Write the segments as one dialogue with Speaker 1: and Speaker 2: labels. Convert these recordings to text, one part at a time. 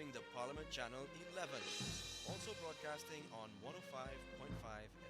Speaker 1: viewing the Parliament Channel 11, also broadcasting on 105.5 FM.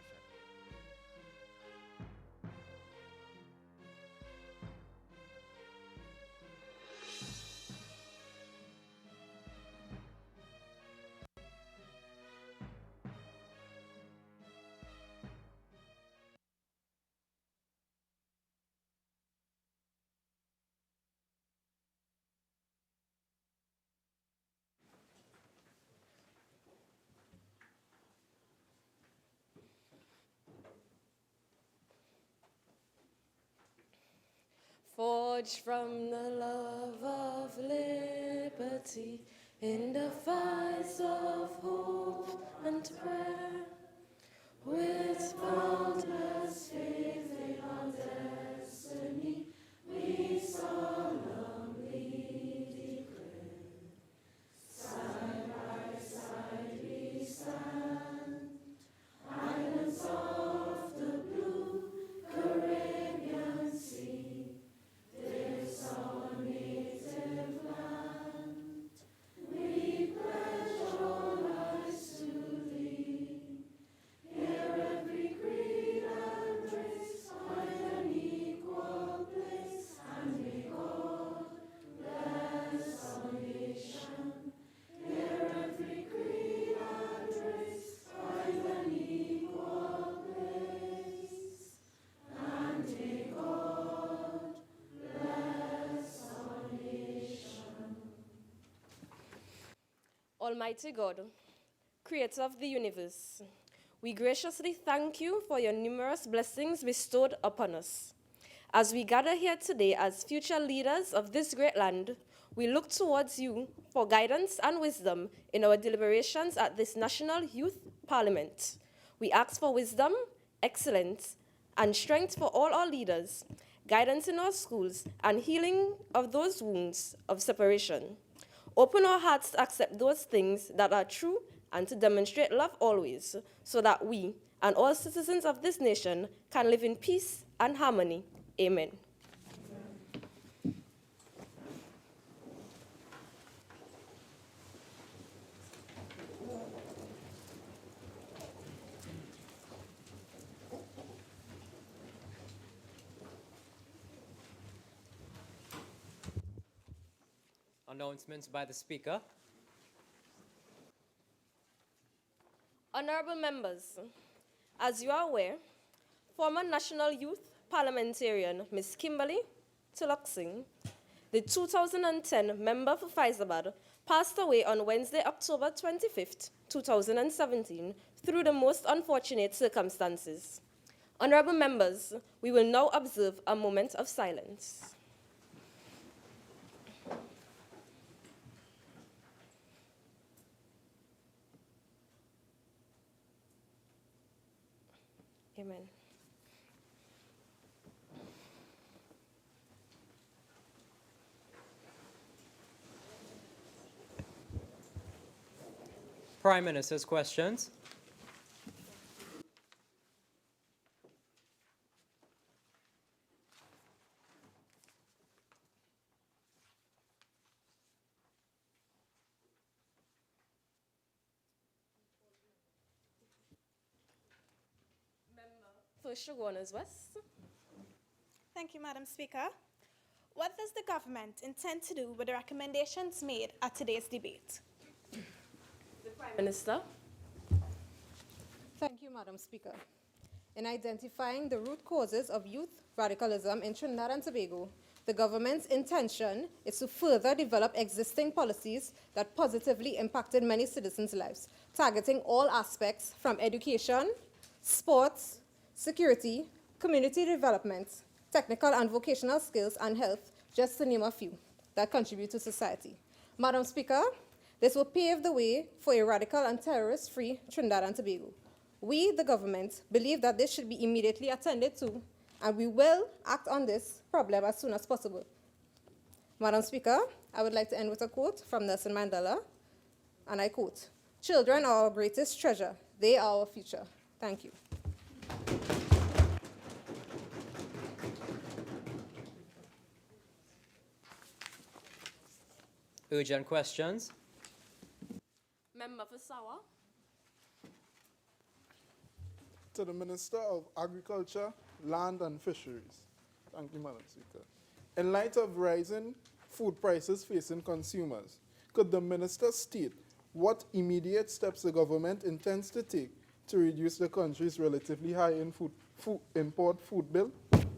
Speaker 2: Forged from the love of liberty in the fires of hope and prayer, with boundless faith in our destiny, we solemnly declare. Side by side we stand, islands of the blue Caribbean Sea. This our native land, we pledge our lives to thee. Here every creed and race find an equal place, and may God bless our nation. Here every creed and race find an equal place, and may God bless our nation. Almighty God, Creator of the universe, we graciously thank you for your numerous blessings bestowed upon us. As we gather here today as future leaders of this great land, we look towards you for guidance and wisdom in our deliberations at this National Youth Parliament. We ask for wisdom, excellence, and strength for all our leaders, guidance in our schools, and healing of those wounds of separation. Open our hearts to accept those things that are true and to demonstrate love always, so that we and all citizens of this nation can live in peace and harmony. Amen.
Speaker 3: Announcements by the Speaker.
Speaker 2: Honorable members, as you are aware, former National Youth Parliamentarian Ms. Kimberly Tuluksing, the 2010 member for Faizabad, passed away on Wednesday, October 25th, 2017, through the most unfortunate circumstances. Honorable members, we will now observe a moment of silence. Amen.
Speaker 3: Prime Minister's questions.
Speaker 2: First Shoguners West.
Speaker 4: Thank you, Madam Speaker. What does the government intend to do with the recommendations made at today's debate?
Speaker 2: The Prime Minister.
Speaker 5: Thank you, Madam Speaker. In identifying the root causes of youth radicalism in Trinidad and Tobago, the government's intention is to further develop existing policies that positively impacted many citizens' lives, targeting all aspects from education, sports, security, community development, technical and vocational skills, and health, just to name a few, that contribute to society. Madam Speaker, this will pave the way for a radical and terrorist-free Trinidad and Tobago. We, the government, believe that this should be immediately attended to, and we will act on this problem as soon as possible. Madam Speaker, I would like to end with a quote from Nelson Mandela, and I quote, "Children are our greatest treasure. They are our future." Thank you.
Speaker 3: Urgent questions.
Speaker 2: Member for Sawa.
Speaker 6: To the Minister of Agriculture, Land and Fisheries. Thank you, Madam Speaker. In light of rising food prices facing consumers, could the Minister state what immediate steps the government intends to take to reduce the country's relatively high import food bill?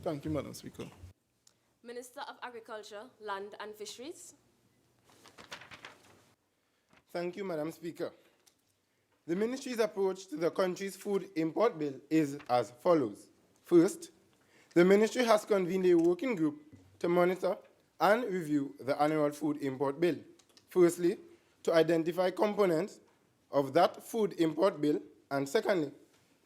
Speaker 6: Thank you, Madam Speaker.
Speaker 2: Minister of Agriculture, Land and Fisheries.
Speaker 7: Thank you, Madam Speaker. The Ministry's approach to the country's food import bill is as follows. First, the Ministry has convened a working group to monitor and review the annual food import bill. Firstly, to identify components of that food import bill, and secondly,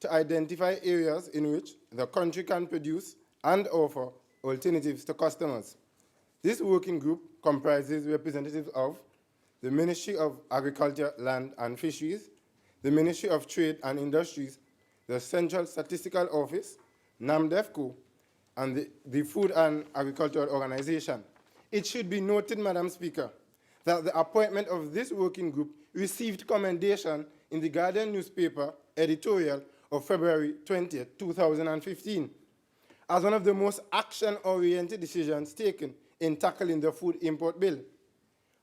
Speaker 7: to identify areas in which the country can produce and offer alternatives to customers. This working group comprises representatives of the Ministry of Agriculture, Land and Fisheries, the Ministry of Trade and Industries, the Central Statistical Office, NAMDEFCO, and the Food and Agricultural Organization. It should be noted, Madam Speaker, that the appointment of this working group received commendation in the Guardian newspaper editorial of February 20, 2015, as one of the most action-oriented decisions taken in tackling the food import bill.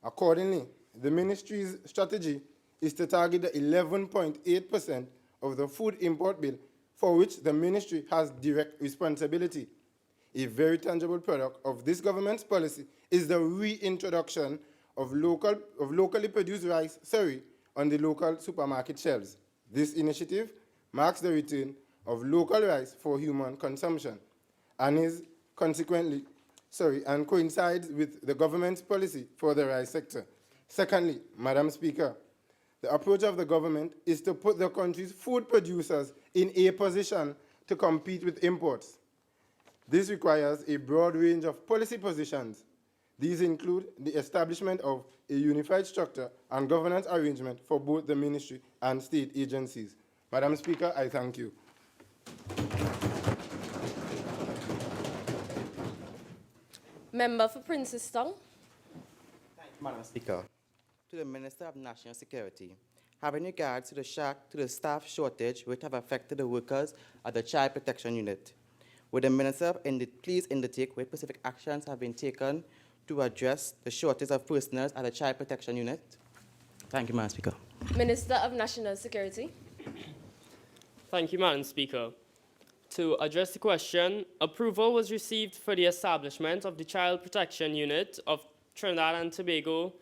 Speaker 7: Accordingly, the Ministry's strategy is to target the 11.8% of the food import bill for which the Ministry has direct responsibility. A very tangible product of this government's policy is the reintroduction of locally produced rice on the local supermarket shelves. This initiative marks the return of local rice for human consumption and is and coincides with the government's policy for the rice sector. Secondly, Madam Speaker, the approach of the government is to put the country's food producers in a position to compete with imports. This requires a broad range of policy positions. These include the establishment of a unified structure and governance arrangement for both the ministry and state agencies. Madam Speaker, I thank you.
Speaker 2: Member for Princestown.
Speaker 8: Madam Speaker, to the Minister of National Security, having regards to the staff shortage which have affected the workers at the Child Protection Unit, would the Minister please indicate what specific actions have been taken to address the shortage of personnel at the Child Protection Unit? Thank you, Madam Speaker.
Speaker 2: Minister of National Security.
Speaker 9: Thank you, Madam Speaker. To address the question, approval was received for the establishment of the Child Protection Unit of Trinidad and Tobago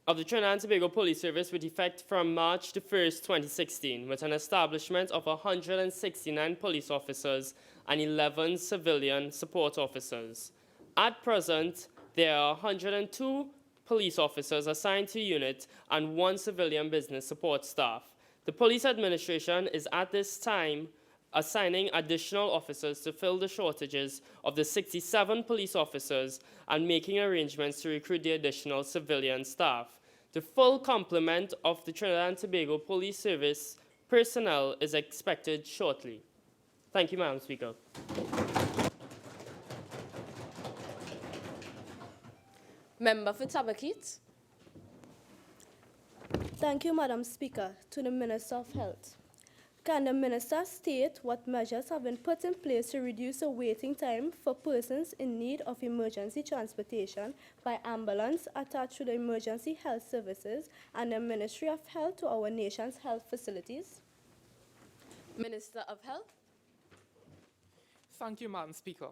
Speaker 9: Police Service with effect from March the 1st, 2016, with an establishment of 169 police officers and 11 civilian support officers. At present, there are 102 police officers assigned to the unit and 1 civilian business support staff. The police administration is at this time assigning additional officers to fill the shortages of the 67 police officers and making arrangements to recruit the additional civilian staff. The full complement of the Trinidad and Tobago Police Service personnel is expected shortly. Thank you, Madam Speaker.
Speaker 2: Member for Tabakit.
Speaker 10: Thank you, Madam Speaker. To the Minister of Health. Can the Minister state what measures have been put in place to reduce the waiting time for persons in need of emergency transportation by ambulance attached to the emergency health services and the Ministry of Health to our nation's health facilities?
Speaker 2: Minister of Health.
Speaker 11: Thank you, Madam Speaker.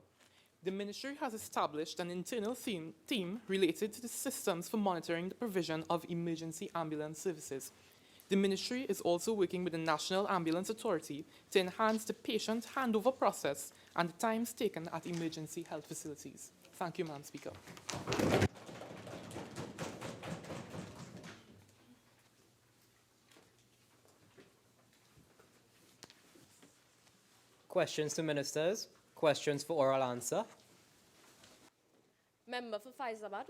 Speaker 11: The Ministry has established an internal team related to the systems for monitoring the provision of emergency ambulance services. The Ministry is also working with the National Ambulance Authority to enhance the patient handover process and the times taken at emergency health facilities. Thank you, Madam Speaker.
Speaker 3: Questions to ministers? Questions for oral answer?
Speaker 2: Member for Faizabad.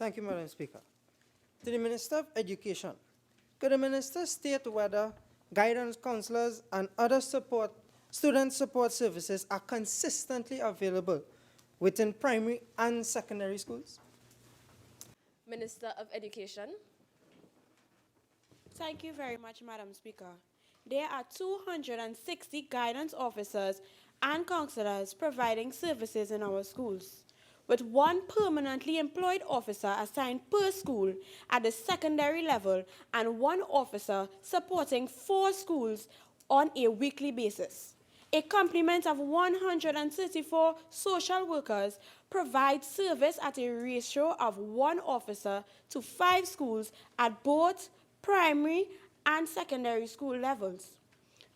Speaker 12: Thank you, Madam Speaker. To the Minister of Education, could the Minister state whether guidance counselors and other student support services are consistently available within primary and secondary schools?
Speaker 2: Minister of Education.
Speaker 13: Thank you very much, Madam Speaker. There are 260 guidance officers and counselors providing services in our schools, with one permanently employed officer assigned per school at the secondary level and one officer supporting 4 schools on a weekly basis. A complement of 134 social workers provide service at a ratio of 1 officer to 5 schools at both primary and secondary school levels.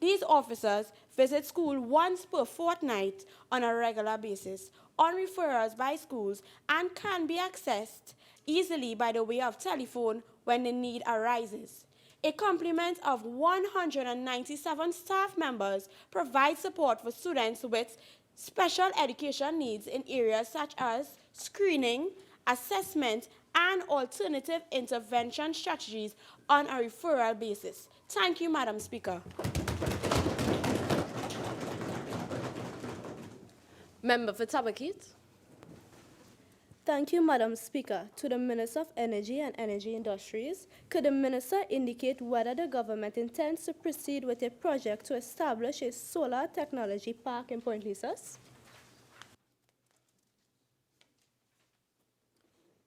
Speaker 13: These officers visit school once per fortnight on a regular basis on referrals by schools and can be accessed easily by the way of telephone when the need arises. A complement of 197 staff members provides support for students with special education needs in areas such as screening, assessment, and alternative intervention strategies on a referral basis. Thank you, Madam Speaker.
Speaker 2: Member for Tabakit.
Speaker 10: Thank you, Madam Speaker. To the Minister of Energy and Energy Industries, could the Minister indicate whether the government intends to proceed with a project to establish a solar technology park in Point Lisas?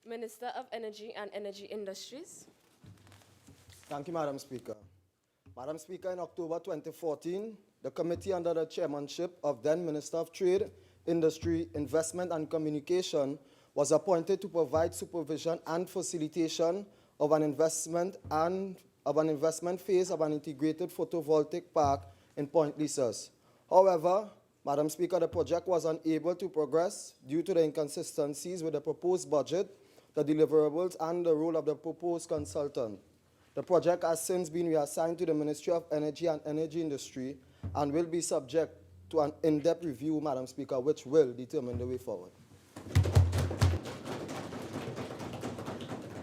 Speaker 2: Minister of Energy and Energy Industries.
Speaker 14: Thank you, Madam Speaker. Madam Speaker, in October 2014, the committee under the chairmanship of then Minister of Trade, Industry, Investment and Communication was appointed to provide supervision and facilitation of an investment phase of an integrated photovoltaic park in Point Lisas. However, Madam Speaker, the project was unable to progress due to the inconsistencies with the proposed budget, the deliverables, and the role of the proposed consultant. The project has since been reassigned to the Ministry of Energy and Energy Industry and will be subject to an in-depth review, Madam Speaker, which will determine the way forward.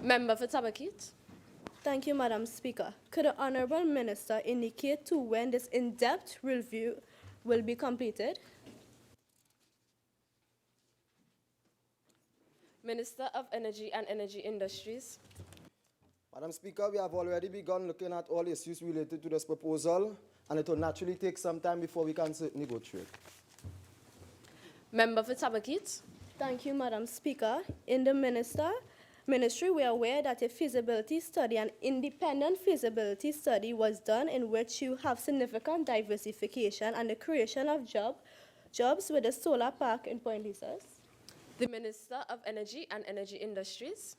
Speaker 2: Member for Tabakit.
Speaker 10: Thank you, Madam Speaker. Could the Honourable Minister indicate to when this in-depth review will be completed?
Speaker 2: Minister of Energy and Energy Industries.
Speaker 14: Madam Speaker, we have already begun looking at all issues related to this proposal, and it will naturally take some time before we can certainly go through it.
Speaker 2: Member for Tabakit.
Speaker 10: Thank you, Madam Speaker. In the Ministry, we are aware that a feasibility study, an independent feasibility study was done in which you have significant diversification and the creation of jobs with the solar park in Point Lisas.
Speaker 2: The Minister of Energy and Energy Industries.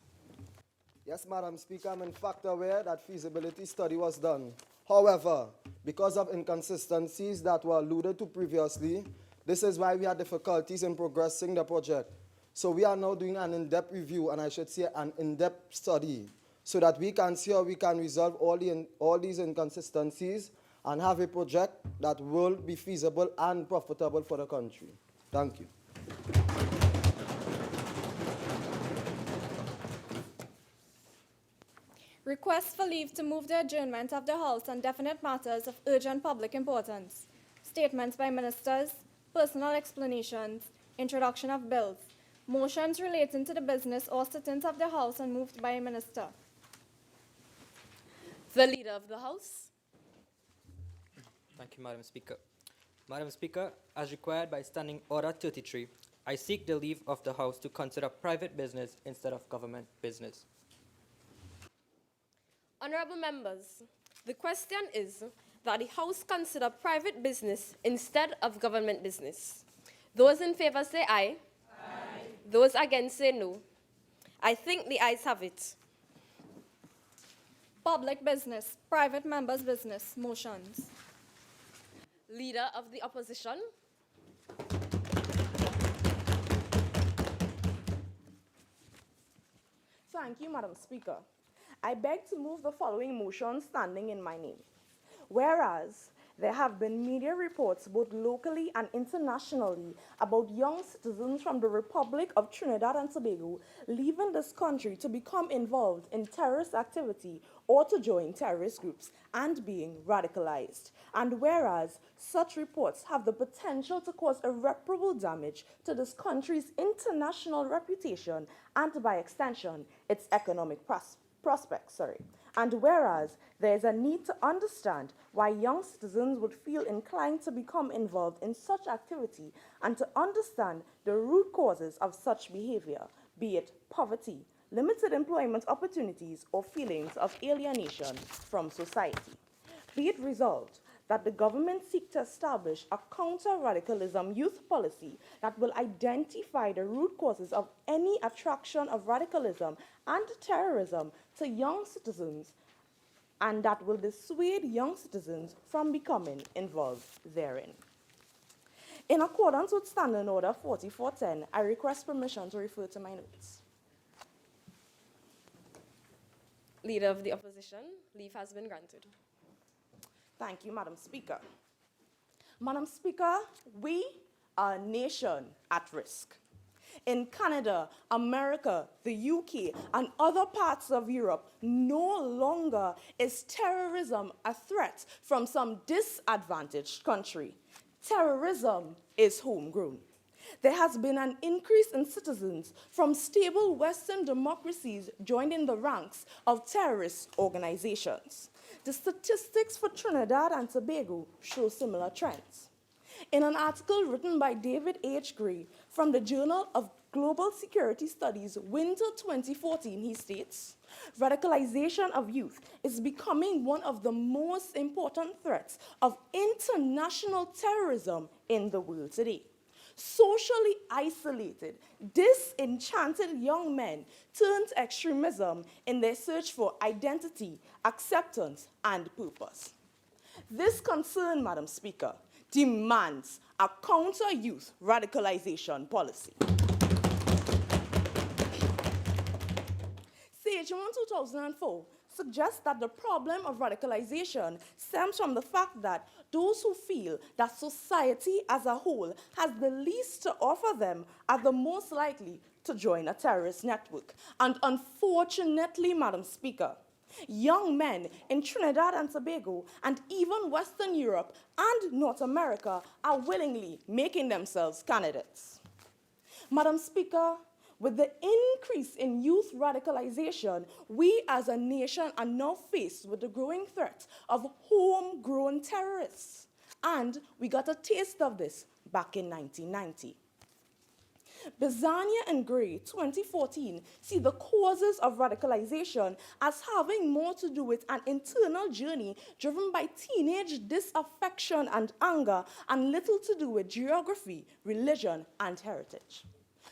Speaker 14: Yes, Madam Speaker, I'm in fact aware that feasibility study was done. However, because of inconsistencies that were alluded to previously, this is why we had difficulties in progressing the project. So we are now doing an in-depth review, and I should say an in-depth study, so that we can see how we can resolve all these inconsistencies and have a project that will be feasible and profitable for the country. Thank you.
Speaker 15: Request for leave to move the adjournment of the House on definite matters of urgent public importance. Statements by ministers, personal explanations, introduction of bills. Motions relating to the business or sittings of the House and moved by a minister.
Speaker 2: The Leader of the House.
Speaker 16: Thank you, Madam Speaker. Madam Speaker, as required by Standing Order 33, I seek the leave of the House to consider private business instead of government business.
Speaker 2: Honourable members, the question is that the House consider private business instead of government business. Those in favour say aye. Aye. Those against say no. I think the ayes have it.
Speaker 15: Public business, private members' business. Motions.
Speaker 2: Leader of the Opposition.
Speaker 17: Thank you, Madam Speaker. I beg to move the following motion standing in my name. Whereas there have been media reports both locally and internationally about young citizens from the Republic of Trinidad and Tobago leaving this country to become involved in terrorist activity or to join terrorist groups and being radicalized. And whereas such reports have the potential to cause irreparable damage to this country's international reputation and by extension, its economic prospects. And whereas there is a need to understand why young citizens would feel inclined to become involved in such activity and to understand the root causes of such behavior, be it poverty, limited employment opportunities, or feelings of alienation from society. Be it resolved that the government seek to establish a counter radicalism youth policy that will identify the root causes of any attraction of radicalism and terrorism to young citizens, and that will dissuade young citizens from becoming involved therein. In accordance with Standing Order 4410, I request permission to refer to my notes.
Speaker 2: Leader of the Opposition, leave has been granted.
Speaker 17: Thank you, Madam Speaker. Madam Speaker, we are a nation at risk. In Canada, America, the UK, and other parts of Europe, no longer is terrorism a threat from some disadvantaged country. Terrorism is homegrown. There has been an increase in citizens from stable Western democracies joining the ranks of terrorist organizations. The statistics for Trinidad and Tobago show similar trends. In an article written by David H. Gray from the Journal of Global Security Studies, Winter 2014, he states, radicalization of youth is becoming one of the most important threats of international terrorism in the world today. Socially isolated, disenchanted young men turn to extremism in their search for identity, acceptance, and purpose. This concern, Madam Speaker, demands a counter-youth radicalization policy. Sage 2004 suggests that the problem of radicalization stems from the fact that those who feel that society as a whole has the least to offer them are the most likely to join a terrorist network. And unfortunately, Madam Speaker, young men in Trinidad and Tobago and even Western Europe and North America are willingly making themselves candidates. Madam Speaker, with the increase in youth radicalization, we as a nation are now faced with the growing threat of homegrown terrorists. And we got a taste of this back in 1990. Bizania and Gray, 2014, see the causes of radicalization as having more to do with an internal journey driven by teenage disaffection and anger and little to do with geography, religion, and heritage.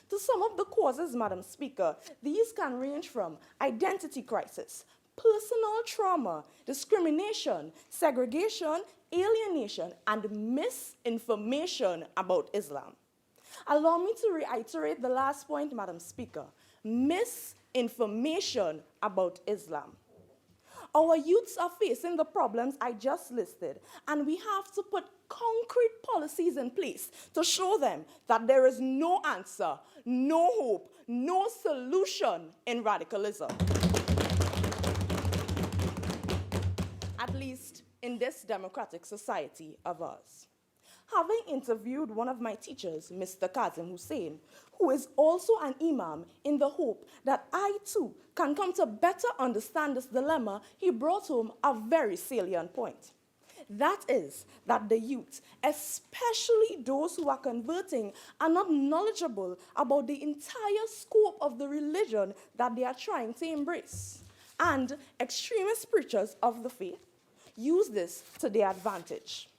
Speaker 17: To sum up the causes, Madam Speaker, these can range from identity crisis, personal trauma, discrimination, segregation, alienation, and misinformation about Islam. Allow me to reiterate the last point, Madam Speaker. Misinformation about Islam. Our youths are facing the problems I just listed, and we have to put concrete policies in place to show them that there is no answer, no hope, no solution in radicalism. At least in this democratic society of ours. Having interviewed one of my teachers, Mr. Kazim Hussein, who is also an imam, in the hope that I too can come to better understand this dilemma, he brought home a very salient point. That is that the youth, especially those who are converting, are not knowledgeable about the entire scope of the religion that they are trying to embrace. And extremist preachers of the faith use this to their advantage.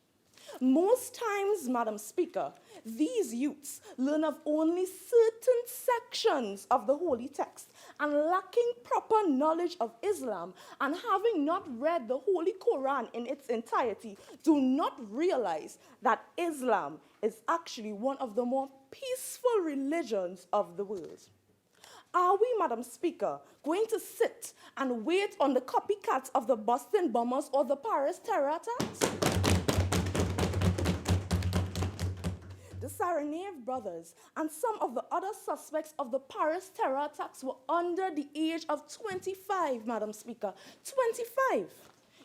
Speaker 17: Most times, Madam Speaker, these youths learn of only certain sections of the holy text and lacking proper knowledge of Islam and having not read the Holy Quran in its entirety, do not realize that Islam is actually one of the more peaceful religions of the world. Are we, Madam Speaker, going to sit and wait on the copycats of the Boston bombers or the Paris terror attacks? Tsarnaev brothers, and some of the other suspects of the Paris terror attacks were under the age of 25, Madam Speaker. 25.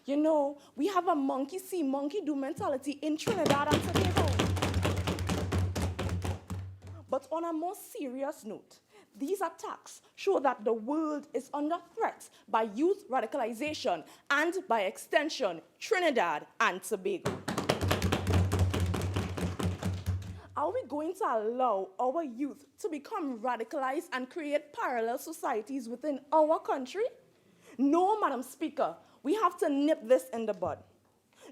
Speaker 17: You know, we have a monkey see, monkey do mentality in Trinidad and Tobago. But on a more serious note, these attacks show that the world is under threat by youth radicalization and, by extension, Trinidad and Tobago. Are we going to allow our youth to become radicalized and create parallel societies within our country? No, Madam Speaker, we have to nip this in the bud.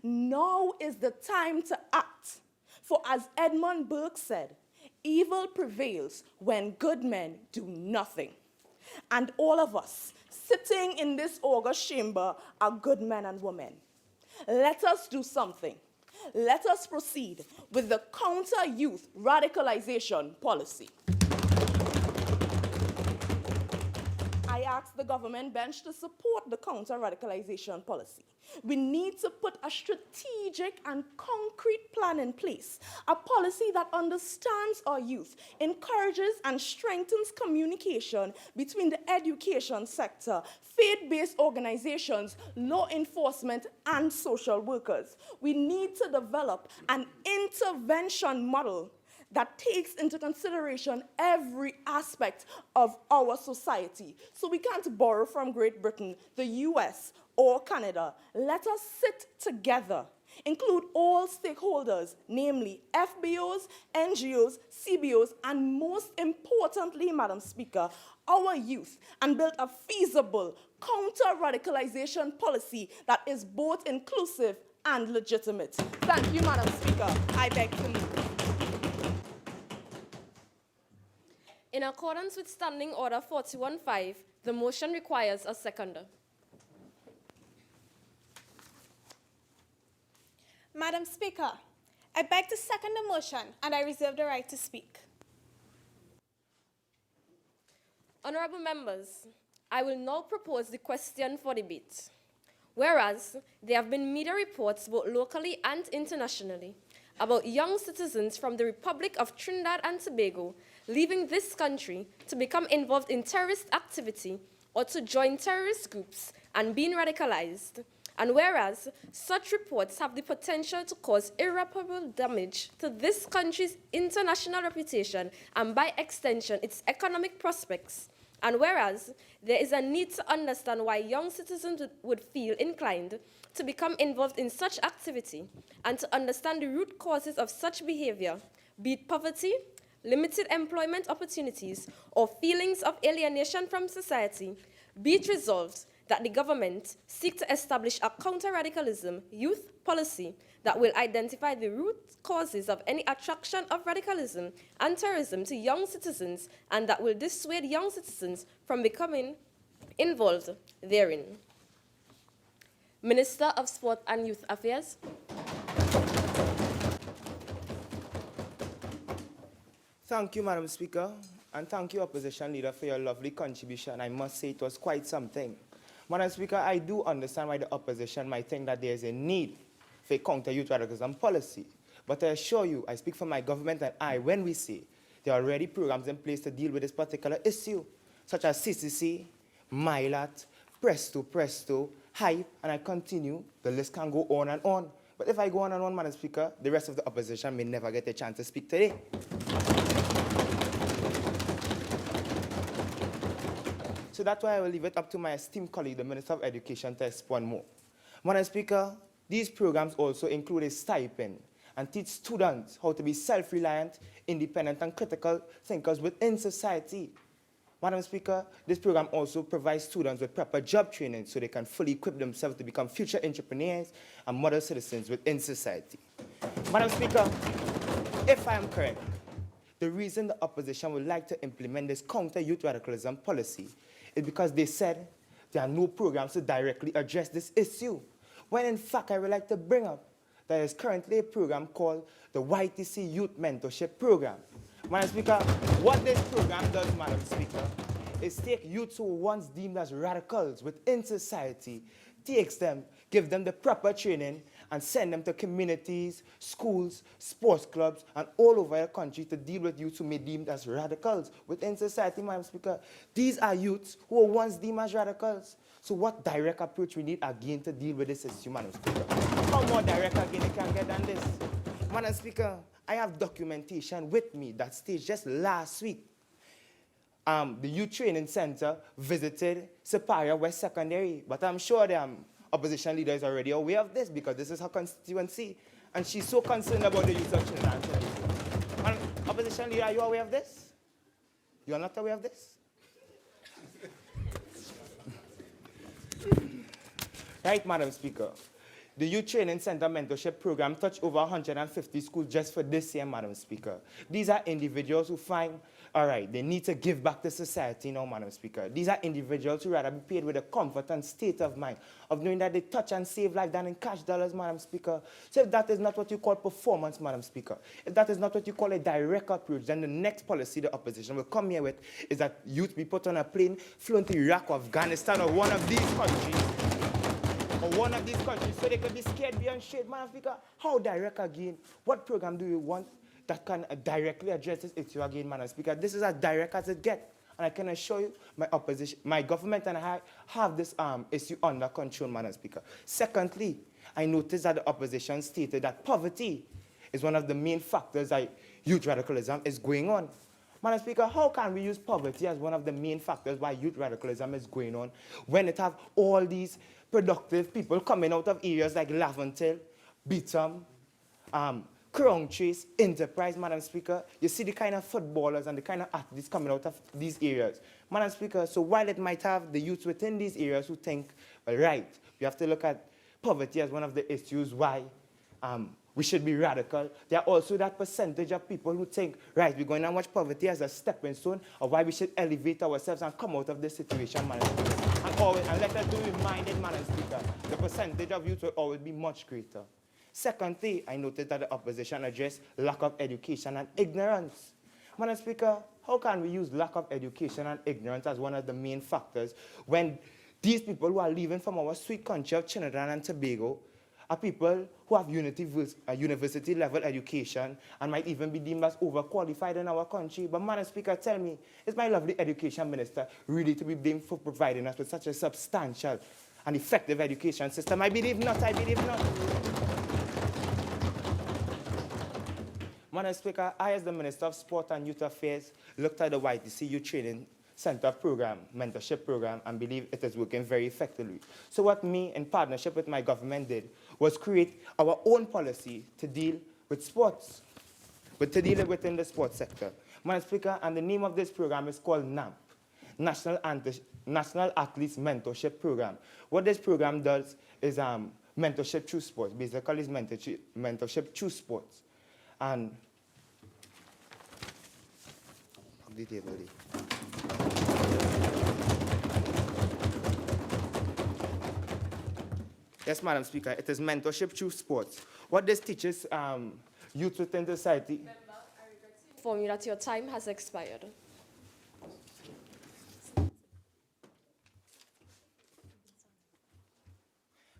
Speaker 17: Now is the time to act. For as Edmund Burke said, evil prevails when good men do nothing. And all of us sitting in this august chamber are good men and women. Let us do something. Let us proceed with the Counter Youth Radicalization Policy. I ask the government bench to support the Counter Radicalization Policy. We need to put a strategic and concrete plan in place, a policy that understands our youth, encourages and strengthens communication between the education sector, faith-based organizations, law enforcement, and social workers. We need to develop an intervention model that takes into consideration every aspect of our society. So we can't borrow from Great Britain, the US, or Canada. Let us sit together, include all stakeholders, namely FBOs, NGOs, CBOs, and most importantly, Madam Speaker, our youth, and build a feasible counter-radicalization policy that is both inclusive and legitimate. Thank you, Madam Speaker. I beg to leave.
Speaker 2: In accordance with Standing Order 41.5, the motion requires a seconder.
Speaker 4: Madam Speaker, I beg to second the motion, and I reserve the right to speak.
Speaker 2: Honorable members, I will now propose the question for debate. Whereas there have been media reports both locally and internationally about young citizens from the Republic of Trinidad and Tobago leaving this country to become involved in terrorist activity or to join terrorist groups and being radicalized. And whereas such reports have the potential to cause irreparable damage to this country's international reputation and by extension its economic prospects, and whereas there is a need to understand why young citizens would feel inclined to become involved in such activity and to understand the root causes of such behavior, be it poverty, limited employment opportunities, or feelings of alienation from society, be it resolved that the government seek to establish a counter-radicalism youth policy that will identify the root causes of any attraction of radicalism and terrorism to young citizens and that will dissuade young citizens from becoming involved therein. Minister of Sport and Youth Affairs.
Speaker 8: Thank you, Madam Speaker, and thank you, Opposition Leader, for your lovely contribution. I must say it was quite something. Madam Speaker, I do understand why the opposition might think that there is a need for a counter-youth radicalism policy. But I assure you, I speak for my government and I, when we say there are already programs in place to deal with this particular issue, such as CCC, MILAT, Presto, Hype, and I continue, the list can go on and on. But if I go on and on, Madam Speaker, the rest of the opposition may never get a chance to speak today. So that's why I will leave it up to my esteemed colleague, the Minister of Education, to explain more. Madam Speaker, these programs also include a stipend and teach students how to be self-reliant, independent, and critical thinkers within society. Madam Speaker, this program also provides students with proper job training so they can fully equip themselves to become future entrepreneurs and model citizens within society. Madam Speaker, if I am correct, the reason the opposition would like to implement this counter-youth radicalism policy is because they said there are no programs to directly address this issue. When in fact, I would like to bring up that there is currently a program called the YTC Youth Mentorship Program. Madam Speaker, what this program does, Madam Speaker, is take youths who were once deemed as radicals within society, takes them, give them the proper training,
Speaker 7: and send them to communities, schools, sports clubs, and all over the country to deal with youths who may be deemed as radicals within society, Madam Speaker. These are youths who were once deemed as radicals. So what direct approach we need again to deal with this issue, Madam Speaker? How more direct again it can get than this? Madam Speaker, I have documentation with me that states just last week, the Youth Training Center visited Superior West Secondary, but I'm sure the opposition leader is already aware of this because this is her constituency, and she's so concerned about the youth of Trinidad. And opposition leader, are you aware of this? You are not aware of this? Right, Madam Speaker. The Youth Training Center Mentorship Program touched over 150 schools just for this year, Madam Speaker. These are individuals who find, all right, they need to give back to society now, Madam Speaker. These are individuals who rather be paid with a comfort and state of mind of knowing that they touch and save life than in cash dollars, Madam Speaker. So if that is not what you call performance, Madam Speaker, if that is not what you call a direct approach, then the next policy the opposition will come here with is that youth be put on a plane, flown to Iraq or Afghanistan or one of these countries, so they can be scared beyond shade, Madam Speaker. How direct again? What program do you want that can directly address this issue again, Madam Speaker? This is as direct as it gets. And I can assure you, my government and I have this issue under control, Madam Speaker. Secondly, I noticed that the opposition stated that poverty is one of the main factors that youth radicalism is going on. Madam Speaker, how can we use poverty as one of the main factors why youth radicalism is going on when it have all these productive people coming out of areas like Laventille, Beetham, Crown Chase, Enterprise, Madam Speaker? You see the kind of footballers and the kind of athletes coming out of these areas. Madam Speaker, so while it might have the youths within these areas who think, well, right, we have to look at poverty as one of the issues why we should be radical. There are also that percentage of people who think, right, we're going to watch poverty as a stepping stone of why we should elevate ourselves and come out of this situation, Madam Speaker. And let us be reminded, Madam Speaker, the percentage of youth will always be much greater. Secondly, I noted that the opposition addressed lack of education and ignorance. Madam Speaker, how can we use lack of education and ignorance as one of the main factors when these people who are leaving from our sweet country of Trinidad and Tobago are people who have university-level education and might even be deemed as overqualified in our country? But, Madam Speaker, tell me, is my lovely education minister really to be blamed for providing us with such a substantial and effective education system? I believe not, I believe not. Madam Speaker, I, as the Minister of Sport and Youth Affairs, looked at the YTC Youth Training Center program, mentorship program, and believe it is working very effectively. So what me, in partnership with my government, did was create our own policy to deal with sports, to deal within the sports sector. Madam Speaker, and the name of this program is called NAMP, National Athletes Mentorship Program. What this program does is mentorship through sports. Basically, it's mentorship through sports. And yes, Madam Speaker, it is mentorship through sports. What this teaches youth within society.
Speaker 2: Member, I regret to inform you that your time has expired.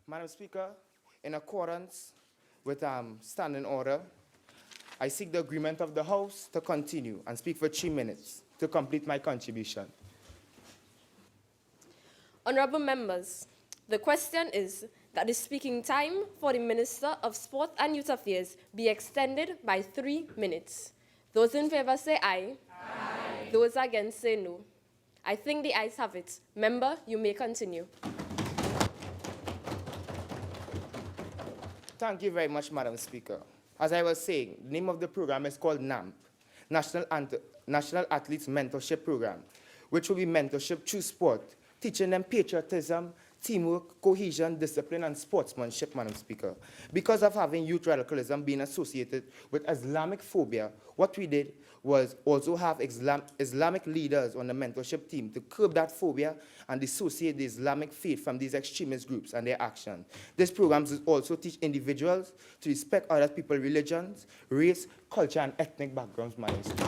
Speaker 7: Madam Speaker, in accordance with standing order, I seek the agreement of the House to continue and speak for 3 minutes to complete my contribution.
Speaker 2: Honorable members, the question is that the speaking time for the Minister of Sport and Youth Affairs be extended by 3 minutes. Those in favor say aye. Aye. Those against say no. I think the ayes have it. Member, you may continue.
Speaker 7: Thank you very much, Madam Speaker. As I was saying, the name of the program is called NAMP, National Athletes Mentorship Program, which will be mentorship through sport, teaching them patriotism, teamwork, cohesion, discipline, and sportsmanship, Madam Speaker. Because of having youth radicalism being associated with Islamic phobia, what we did was also have Islamic leaders on the mentorship team to curb that phobia and dissociate the Islamic faith from these extremist groups and their action. This program will also teach individuals to respect other people's religions, race, culture, and ethnic backgrounds, Madam Speaker.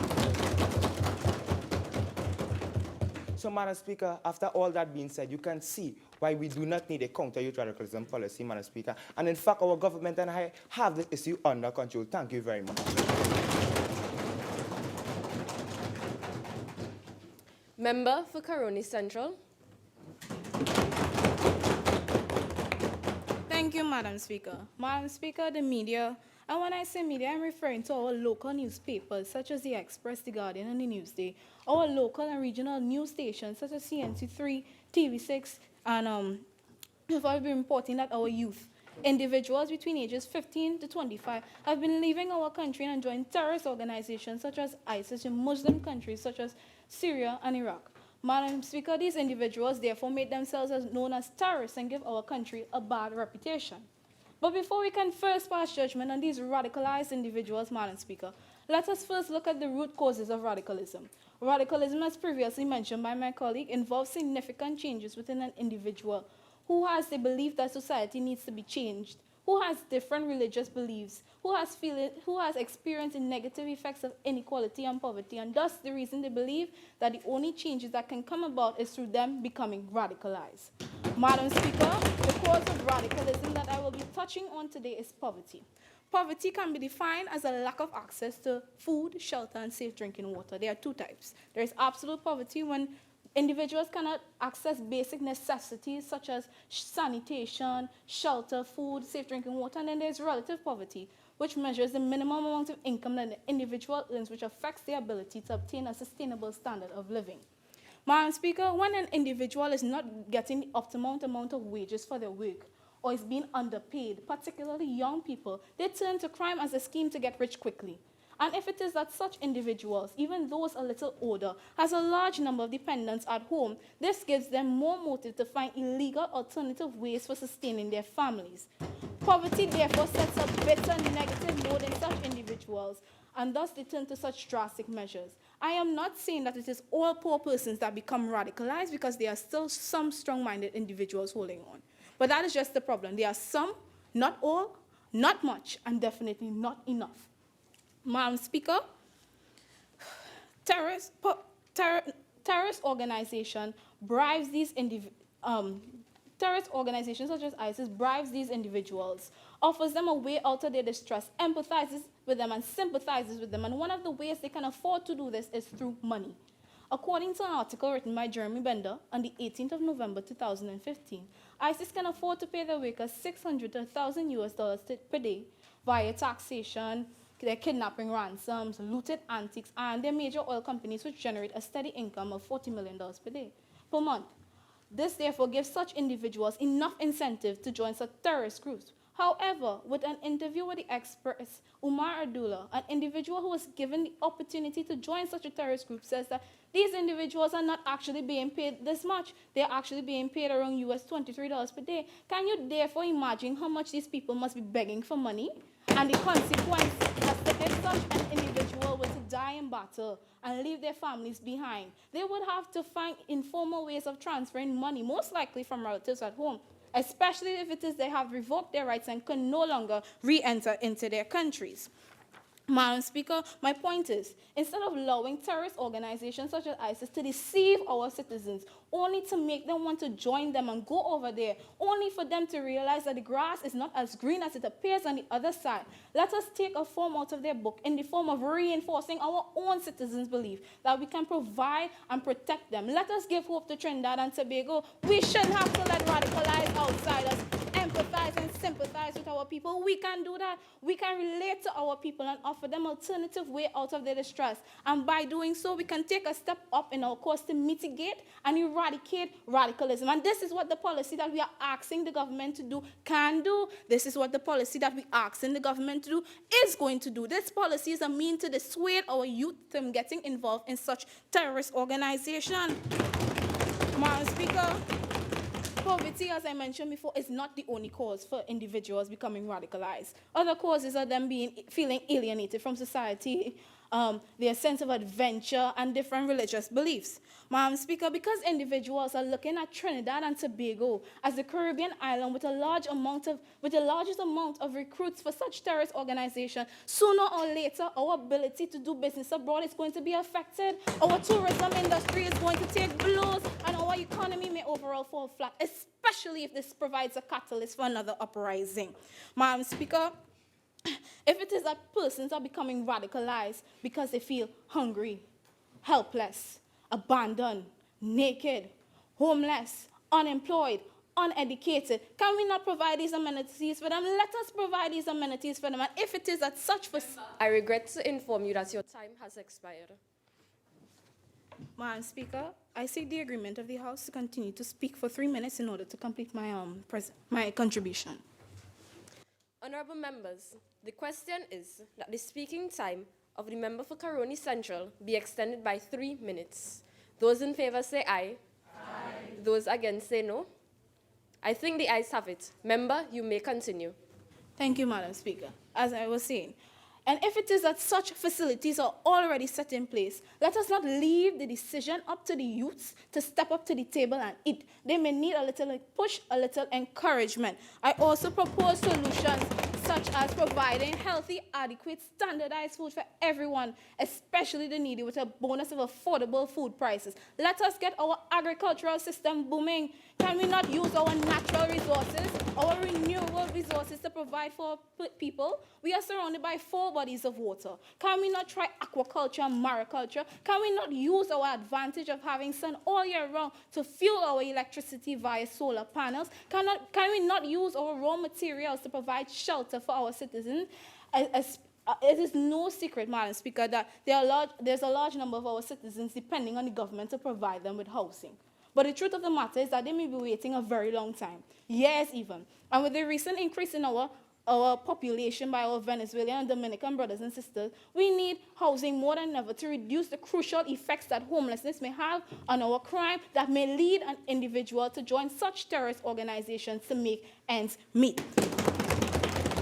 Speaker 18: So, Madam Speaker, after all that being said, you can see why we do not need a counter youth radicalism policy, Madam Speaker. And in fact, our government and I have this issue under control. Thank you very much.
Speaker 2: Member for Caroni Central.
Speaker 19: Thank you, Madam Speaker. Madam Speaker, the media, and when I say media, I'm referring to our local newspapers, such as The Express, The Guardian, and The Newsday, our local and regional news stations, such as CNC3, TV6, and have been reporting that our youth, individuals between ages 15 to 25, have been leaving our country and joining terrorist organizations such as ISIS in Muslim countries such as Syria and Iraq. Madam Speaker, these individuals therefore made themselves as known as terrorists and give our country a bad reputation. But before we can first pass judgment on these radicalized individuals, Madam Speaker, let us first look at the root causes of radicalism. Radicalism, as previously mentioned by my colleague, involves significant changes within an individual who has the belief that society needs to be changed, who has different religious beliefs, who has experienced the negative effects of inequality and poverty, and thus the reason they believe that the only changes that can come about is through them becoming radicalized. Madam Speaker, the cause of radicalism that I will be touching on today is poverty. Poverty can be defined as a lack of access to food, shelter, and safe drinking water. There are two types. There is absolute poverty when individuals cannot access basic necessities such as sanitation, shelter, food, safe drinking water, and then there's relative poverty, which measures the minimum amount of income that the individual earns, which affects their ability to obtain a sustainable standard of living. Madam Speaker, when an individual is not getting the optimal amount of wages for their work, or is being underpaid, particularly young people, they turn to crime as a scheme to get rich quickly. And if it is that such individuals, even those a little older, has a large number of dependents at home, this gives them more motive to find illegal alternative ways for sustaining their families. Poverty therefore sets a bitter negative load in such individuals, and thus they turn to such drastic measures. I am not saying that it is all poor persons that become radicalized, because there are still some strong-minded individuals holding on. But that is just the problem. There are some, not all, not much, and definitely not enough. Madam Speaker, terrorist organization bribes these terrorist organizations such as ISIS bribes these individuals, offers them a way out of their distress, empathizes with them and sympathizes with them. And one of the ways they can afford to do this is through money. According to an article written by Jeremy Bender on the 18th of November 2015, ISIS can afford to pay their workers $600 to $1,000 per day via taxation, their kidnapping ransoms, looted antiques, and their major oil companies, which generate a steady income of $40 million per month. This therefore gives such individuals enough incentive to join such terrorist groups. However, with an interview with the Express, Umar Abdullah, an individual who was given the opportunity to join such a terrorist group, says that these individuals are not actually being paid this much. They're actually being paid around US $23 per day. Can you therefore imagine how much these people must be begging for money? And the consequence is that if such an individual were to die in battle and leave their families behind, they would have to find informal ways of transferring money, most likely from relatives at home, especially if it is they have revoked their rights and can no longer re-enter into their countries. Madam Speaker, my point is, instead of allowing terrorist organizations such as ISIS to deceive our citizens, only to make them want to join them and go over there, only for them to realize that the grass is not as green as it appears on the other side, let us take a form out of their book in the form of reinforcing our own citizens' belief that we can provide and protect them. Let us give hope to Trinidad and Tobago. We shouldn't have to let radicalized outsiders empathize and sympathize with our people. We can do that. We can relate to our people and offer them an alternative way out of their distress. And by doing so, we can take a step up in our course to mitigate and eradicate radicalism. And this is what the policy that we are asking the government to do can do. This is what the policy that we are asking the government to do is going to do. This policy is a means to dissuade our youth from getting involved in such terrorist organization. Madam Speaker, poverty, as I mentioned before, is not the only cause for individuals becoming radicalized. Other causes are them feeling alienated from society, their sense of adventure, and different religious beliefs. Madam Speaker, because individuals are looking at Trinidad and Tobago as the Caribbean island with the largest amount of recruits for such terrorist organizations, sooner or later, our ability to do business abroad is going to be affected. Our tourism industry is going to take blows. economy may overall fall flat, especially if this provides a catalyst for another uprising. Madam Speaker, if it is that persons are becoming radicalized because they feel hungry, helpless, abandoned, naked, homeless, unemployed, uneducated, can we not provide these amenities for them? Let us provide these amenities for them. And if it is at such
Speaker 2: I regret to inform you that your time has expired.
Speaker 19: Madam Speaker, I seek the agreement of the House to continue to speak for 3 minutes in order to complete my contribution.
Speaker 2: Honorable members, the question is that the speaking time of the member for Caroni Central be extended by 3 minutes. Those in favor say aye. Aye. Those against say no. I think the ayes have it. Member, you may continue.
Speaker 19: Thank you, Madam Speaker. As I was saying, and if it is that such facilities are already set in place, let us not leave the decision up to the youths to step up to the table and eat. They may need a little push, a little encouragement. I also propose solutions such as providing healthy, adequate, standardized food for everyone, especially the needy, with a bonus of affordable food prices. Let us get our agricultural system booming. Can we not use our natural resources, our renewable resources to provide for people? We are surrounded by 4 bodies of water. Can we not try aquaculture and mariculture? Can we not use our advantage of having sun all year round to fuel our electricity via solar panels? Can we not use our raw materials to provide shelter for our citizens? It is no secret, Madam Speaker, that there's a large number of our citizens depending on the government to provide them with housing. But the truth of the matter is that they may be waiting a very long time, years even. And with the recent increase in our population by our Venezuelan and Dominican brothers and sisters, we need housing more than ever to reduce the crucial effects that homelessness may have on our crime that may lead an individual to join such terrorist organizations to make ends meet.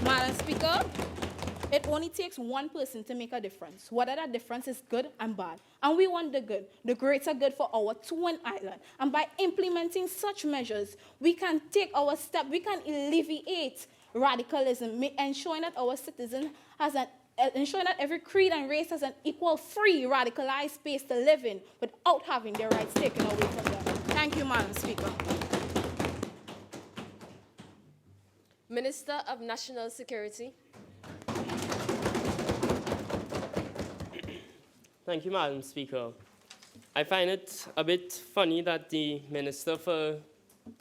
Speaker 19: Madam Speaker, it only takes one person to make a difference, whether that difference is good and bad. And we want the good, the greater good for our twin island. And by implementing such measures, we can take our step, we can alleviate radicalism, ensuring that our citizens ensuring that every creed and race has an equal, free, radicalized space to live in without having their rights taken away from them. Thank you, Madam Speaker.
Speaker 2: Minister of National Security.
Speaker 9: Thank you, Madam Speaker. I find it a bit funny that the Minister for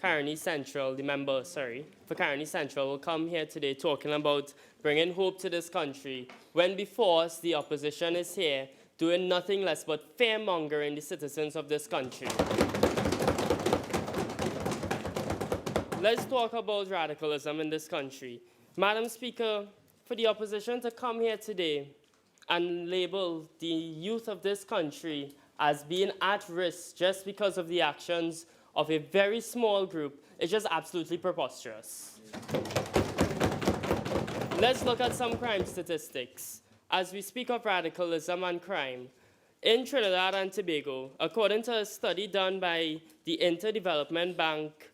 Speaker 9: Caroni Central, for Caroni Central will come here today talking about bringing hope to this country, when before us the opposition is here doing nothing less but fear-mongering the citizens of this country. Let's talk about radicalism in this country. Madam Speaker, for the opposition to come here today and label the youth of this country as being at risk just because of the actions of a very small group is just absolutely preposterous. Let's look at some crime statistics. As we speak of radicalism and crime, in Trinidad and Tobago, according to a study done by the Interdevelopment Bank,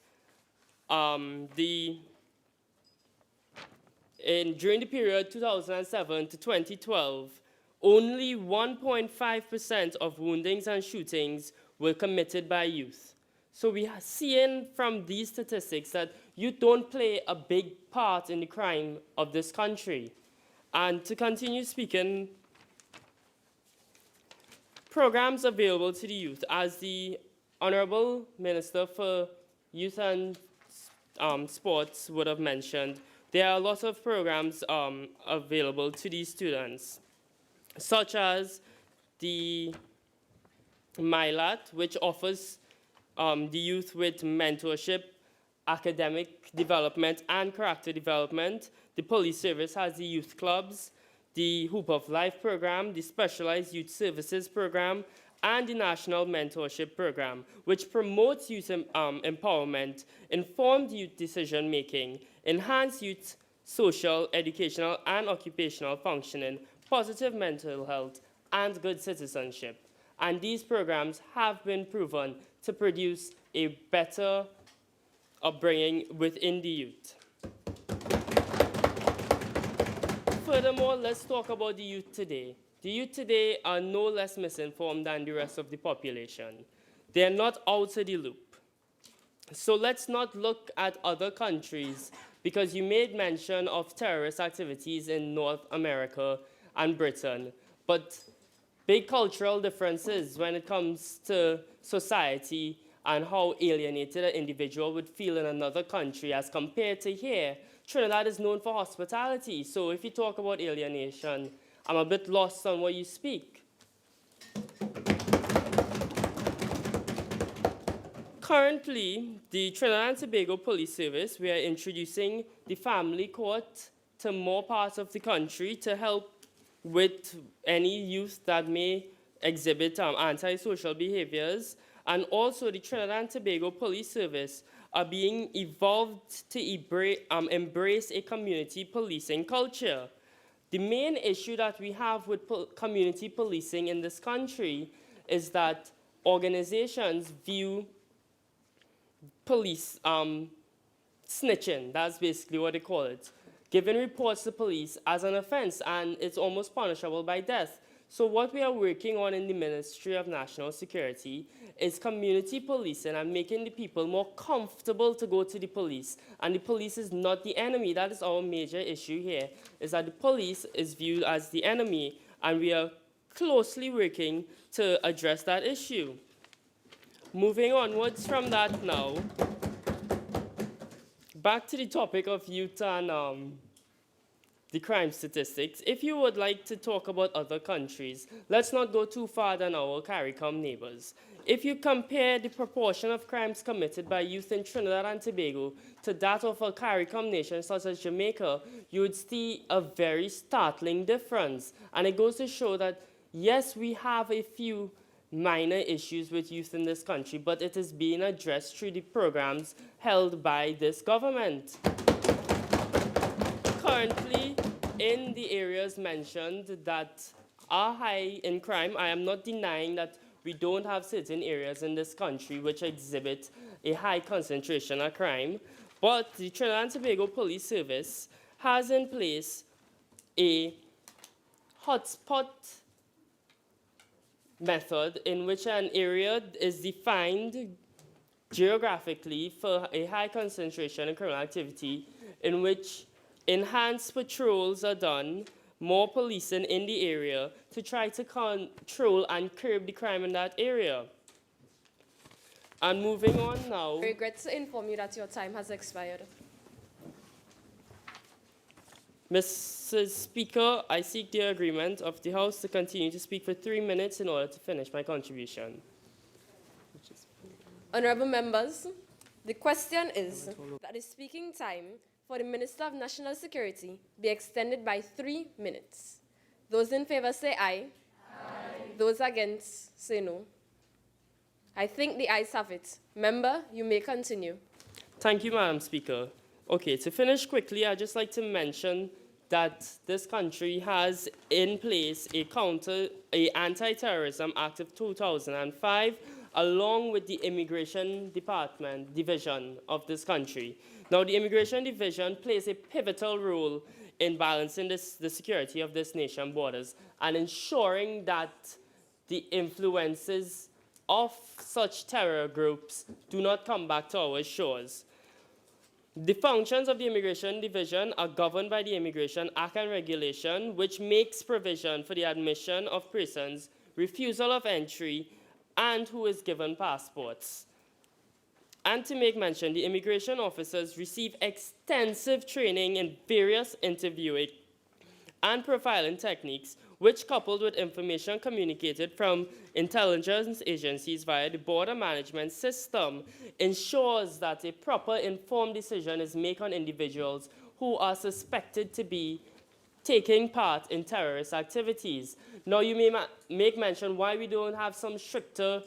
Speaker 9: during the period 2007 to 2012, only 1.5% of woundings and shootings were committed by youth. So we are seeing from these statistics that youth don't play a big part in the crime of this country. And to continue speaking, programs available to the youth, as the Honorable Minister for Youth and Sports would have mentioned, there are a lot of programs available to these students, such as the MILAT, which offers the youth with mentorship, academic development, and character development. The police service has the youth clubs, the Hoop of Life program, the Specialized Youth Services program, and the National Mentorship Program, which promotes youth empowerment, informed youth decision-making, enhanced youth social, educational, and occupational functioning, positive mental health, and good citizenship. And these programs have been proven to produce a better upbringing within the youth. Furthermore, let's talk about the youth today. The youth today are no less misinformed than the rest of the population. They are not out of the loop. So let's not look at other countries, because you made mention of terrorist activities in North America and Britain, but big cultural differences when it comes to society and how alienated an individual would feel in another country as compared to here. Trinidad is known for hospitality, so if you talk about alienation, I'm a bit lost on what you speak. Currently, the Trinidad and Tobago Police Service, we are introducing the family court to more parts of the country to help with any youth that may exhibit antisocial behaviors. And also the Trinidad and Tobago Police Service are being evolved to embrace a community policing culture. The main issue that we have with community policing in this country is that organizations view police snitching, that's basically what they call it, giving reports to police as an offense, and it's almost punishable by death. So what we are working on in the Ministry of National Security is community policing and making the people more comfortable to go to the police. And the police is not the enemy. That is our major issue here, is that the police is viewed as the enemy, and we are closely working to address that issue. Moving onwards from that now, back to the topic of youth and the crime statistics. If you would like to talk about other countries, let's not go too far than our CARICOM neighbors. If you compare the proportion of crimes committed by youth in Trinidad and Tobago to that of a CARICOM nation such as Jamaica, you would see a very startling difference. And it goes to show that, yes, we have a few minor issues with youth in this country, but it is being addressed through the programs held by this government. Currently, in the areas mentioned that are high in crime, I am not denying that we don't have certain areas in this country which exhibit a high concentration of crime, but the Trinidad and Tobago Police Service has in place a hotspot method in which an area is defined geographically for a high concentration of criminal activity, in which enhanced patrols are done, more policing in the area to try to control and curb the crime in that area. And moving on now.
Speaker 2: I regret to inform you that your time has expired.
Speaker 9: Mrs. Speaker, I seek the agreement of the House to continue to speak for 3 minutes in order to finish my contribution.
Speaker 2: Honorable members, the question is that the speaking time for the Minister of National Security be extended by 3 minutes. Those in favor say aye. Aye. Those against say no. I think the ayes have it. Member, you may continue.
Speaker 9: Thank you, Madam Speaker. Okay, to finish quickly, I'd just like to mention that this country has in place a Anti-Terrorism Act of 2005, along with the Immigration Division of this country. Now, the Immigration Division plays a pivotal role in balancing the security of this nation's borders and ensuring that the influences of such terror groups do not come back to our shores. The functions of the Immigration Division are governed by the Immigration Act and Regulation, which makes provision for the admission of persons, refusal of entry, and who is given passports. And to make mention, the immigration officers receive extensive training in various interviewing and profiling techniques, which, coupled with information communicated from intelligence agencies via the border management system, ensures that a proper informed decision is made on individuals who are suspected to be taking part in terrorist activities. Now, you may make mention why we don't have some stricter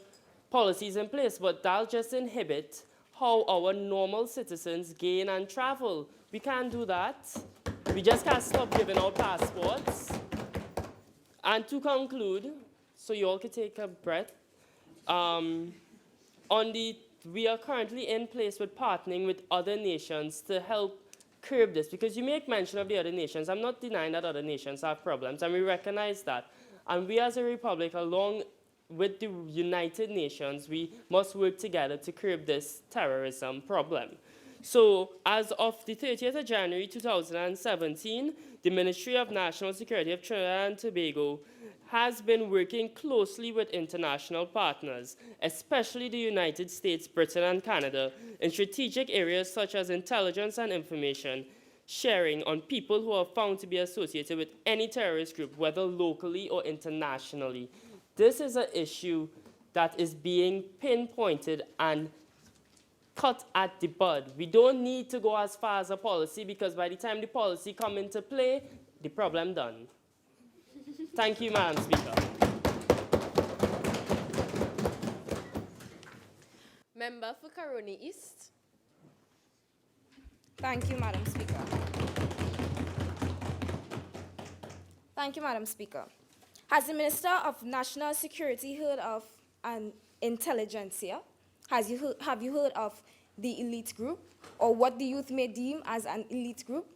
Speaker 9: policies in place, but that'll just inhibit how our normal citizens gain and travel. We can't do that. We just can't stop giving out passports. And to conclude, so you all can take a breath, we are currently in place with partnering with other nations to help curb this, because you make mention of the other nations. I'm not denying that other nations have problems, and we recognize that. And we as a republic, along with the United Nations, we must work together to curb this terrorism problem. So, as of the 30th of January 2017, the Ministry of National Security of Trinidad and Tobago has been working closely with international partners, especially the United States, Britain, and Canada, in strategic areas such as intelligence and information sharing on people who are found to be associated with any terrorist group, whether locally or internationally. This is an issue that is being pinpointed and cut at the bud. We don't need to go as far as a policy, because by the time the policy come into play, the problem done. Thank you, Madam Speaker.
Speaker 2: Member for Caroni East.
Speaker 15: Thank you, Madam Speaker. Thank you, Madam Speaker. Has the Minister of National Security heard of an intelligentsia? Have you heard of the elite group, or what the youth may deem as an elite group?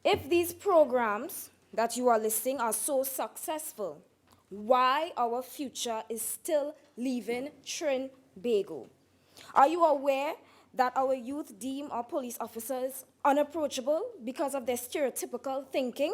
Speaker 15: If these programs that you are listing are so successful, why our future is still leaving Trinbago? Are you aware that our youth deem our police officers unapproachable because of their stereotypical thinking?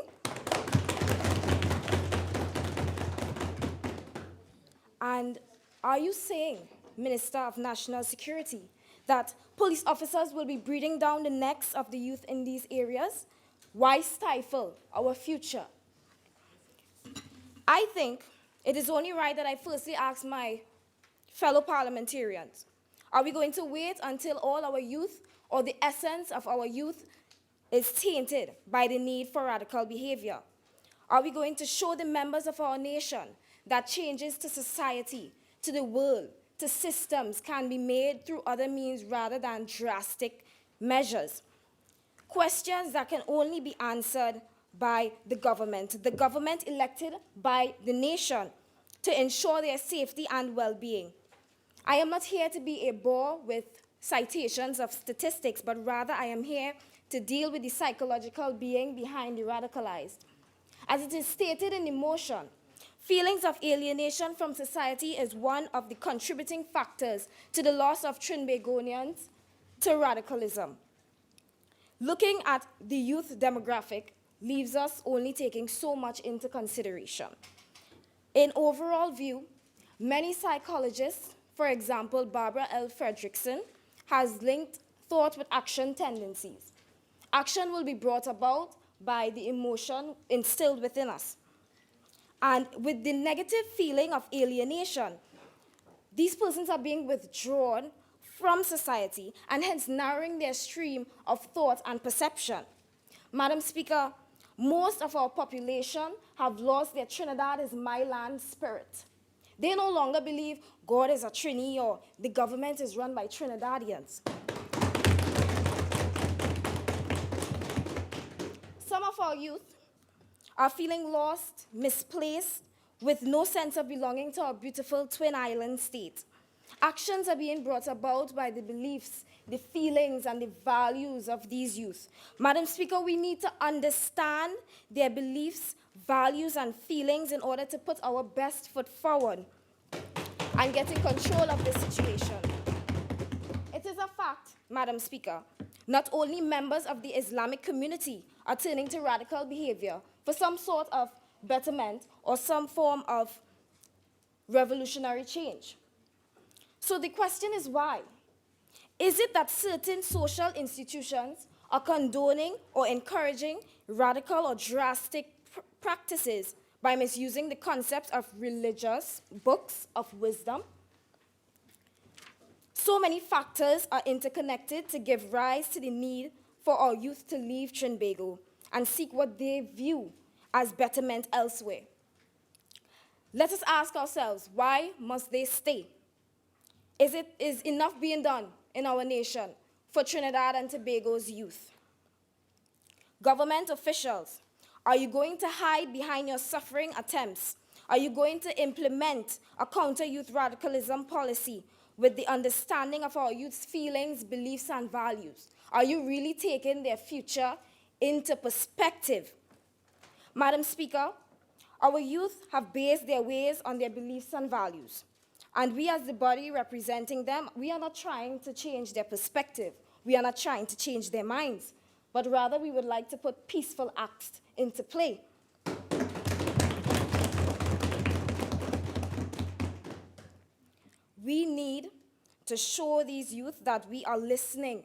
Speaker 15: And are you saying, Minister of National Security, that police officers will be breathing down the necks of the youth in these areas? Why stifle our future? I think it is only right that I firstly ask my fellow parliamentarians, are we going to wait until all our youth, or the essence of our youth, is tainted by the need for radical behavior? Are we going to show the members of our nation that changes to society, to the world, to systems can be made through other means rather than drastic measures? Questions that can only be answered by the government elected by the nation to ensure their safety and well-being. I am not here to be a bore with citations of statistics, but rather I am here to deal with the psychological being behind the radicalized. As it is stated in the motion, feelings of alienation from society is one of the contributing factors to the loss of Trinbagonians to radicalism. Looking at the youth demographic leaves us only taking so much into consideration. In overall view, many psychologists, for example, Barbara L. Fredrickson, has linked thought with action tendencies. Action will be brought about by the emotion instilled within us. And with the negative feeling of alienation, these persons are being withdrawn from society and hence narrowing their stream of thought and perception. Madam Speaker, most of our population have lost their Trinidad is my land spirit. They no longer believe God is a Trini or the government is run by Trinidadians. Some of our youth are feeling lost, misplaced, with no sense of belonging to our beautiful Twin Island state. Actions are being brought about by the beliefs, the feelings, and the values of these youth. Madam Speaker, we need to understand their beliefs, values, and feelings in order to put our best foot forward and get in control of the situation. It is a fact, Madam Speaker, not only members of the Islamic community are turning to radical behavior for some sort of betterment or some form of revolutionary change. So the question is why? Is it that certain social institutions are condoning or encouraging radical or drastic practices by misusing the concepts of religious books of wisdom? So many factors are interconnected to give rise to the need for our youth to leave Trinbago and seek what they view as betterment elsewhere. Let us ask ourselves, why must they stay? Is enough being done in our nation for Trinidad and Tobago's youth? Government officials, are you going to hide behind your suffering attempts? Are you going to implement a counter-youth radicalism policy with the understanding of our youth's feelings, beliefs, and values? Are you really taking their future into perspective? Madam Speaker,
Speaker 20: Our youth have based their ways on their beliefs and values. And we, as the body representing them, we are not trying to change their perspective. We are not trying to change their minds, but rather we would like to put peaceful acts into play. We need to show these youth that we are listening,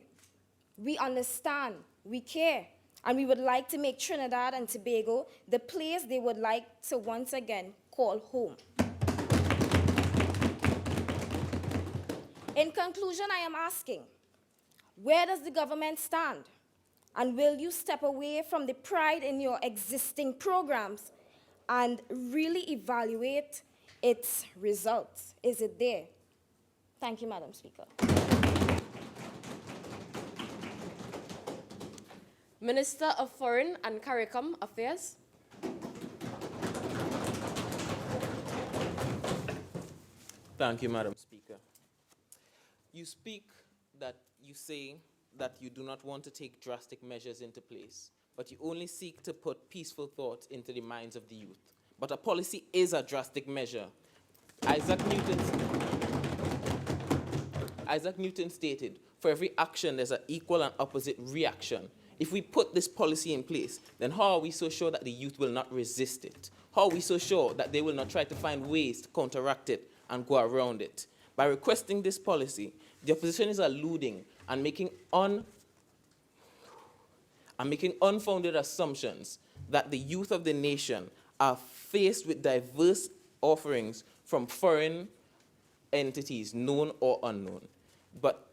Speaker 20: we understand, we care, and we would like to make Trinidad and Tobago the place they would like to once again call home. In conclusion, I am asking, where does the government stand? And will you step away from the pride in your existing programs and really evaluate its results? Is it there? Thank you, Madam Speaker.
Speaker 2: Minister of Foreign and CARICOM Affairs.
Speaker 21: Thank you, Madam Speaker. You say that you do not want to take drastic measures into place, but you only seek to put peaceful thoughts into the minds of the youth. But a policy is a drastic measure. Isaac Newton stated, for every action there's an equal and opposite reaction. If we put this policy in place, then how are we so sure that the youth will not resist it? How are we so sure that they will not try to find ways to counteract it and go around it? By requesting this policy, the opposition is alluding and making unfounded assumptions that the youth of the nation are faced with diverse offerings from foreign entities, known or unknown. But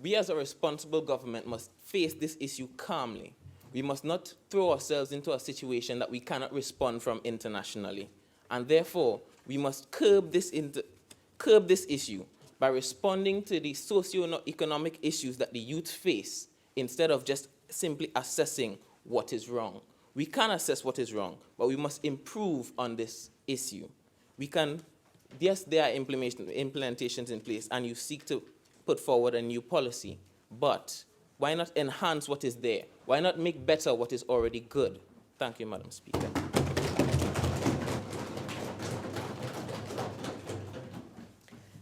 Speaker 21: we as a responsible government must face this issue calmly. We must not throw ourselves into a situation that we cannot respond from internationally. And therefore, we must curb this issue by responding to the socio-economic issues that the youth face instead of just simply assessing what is wrong. We can assess what is wrong, but we must improve on this issue. Yes, there are implementations in place, and you seek to put forward a new policy, but why not enhance what is there? Why not make better what is already good? Thank you, Madam Speaker.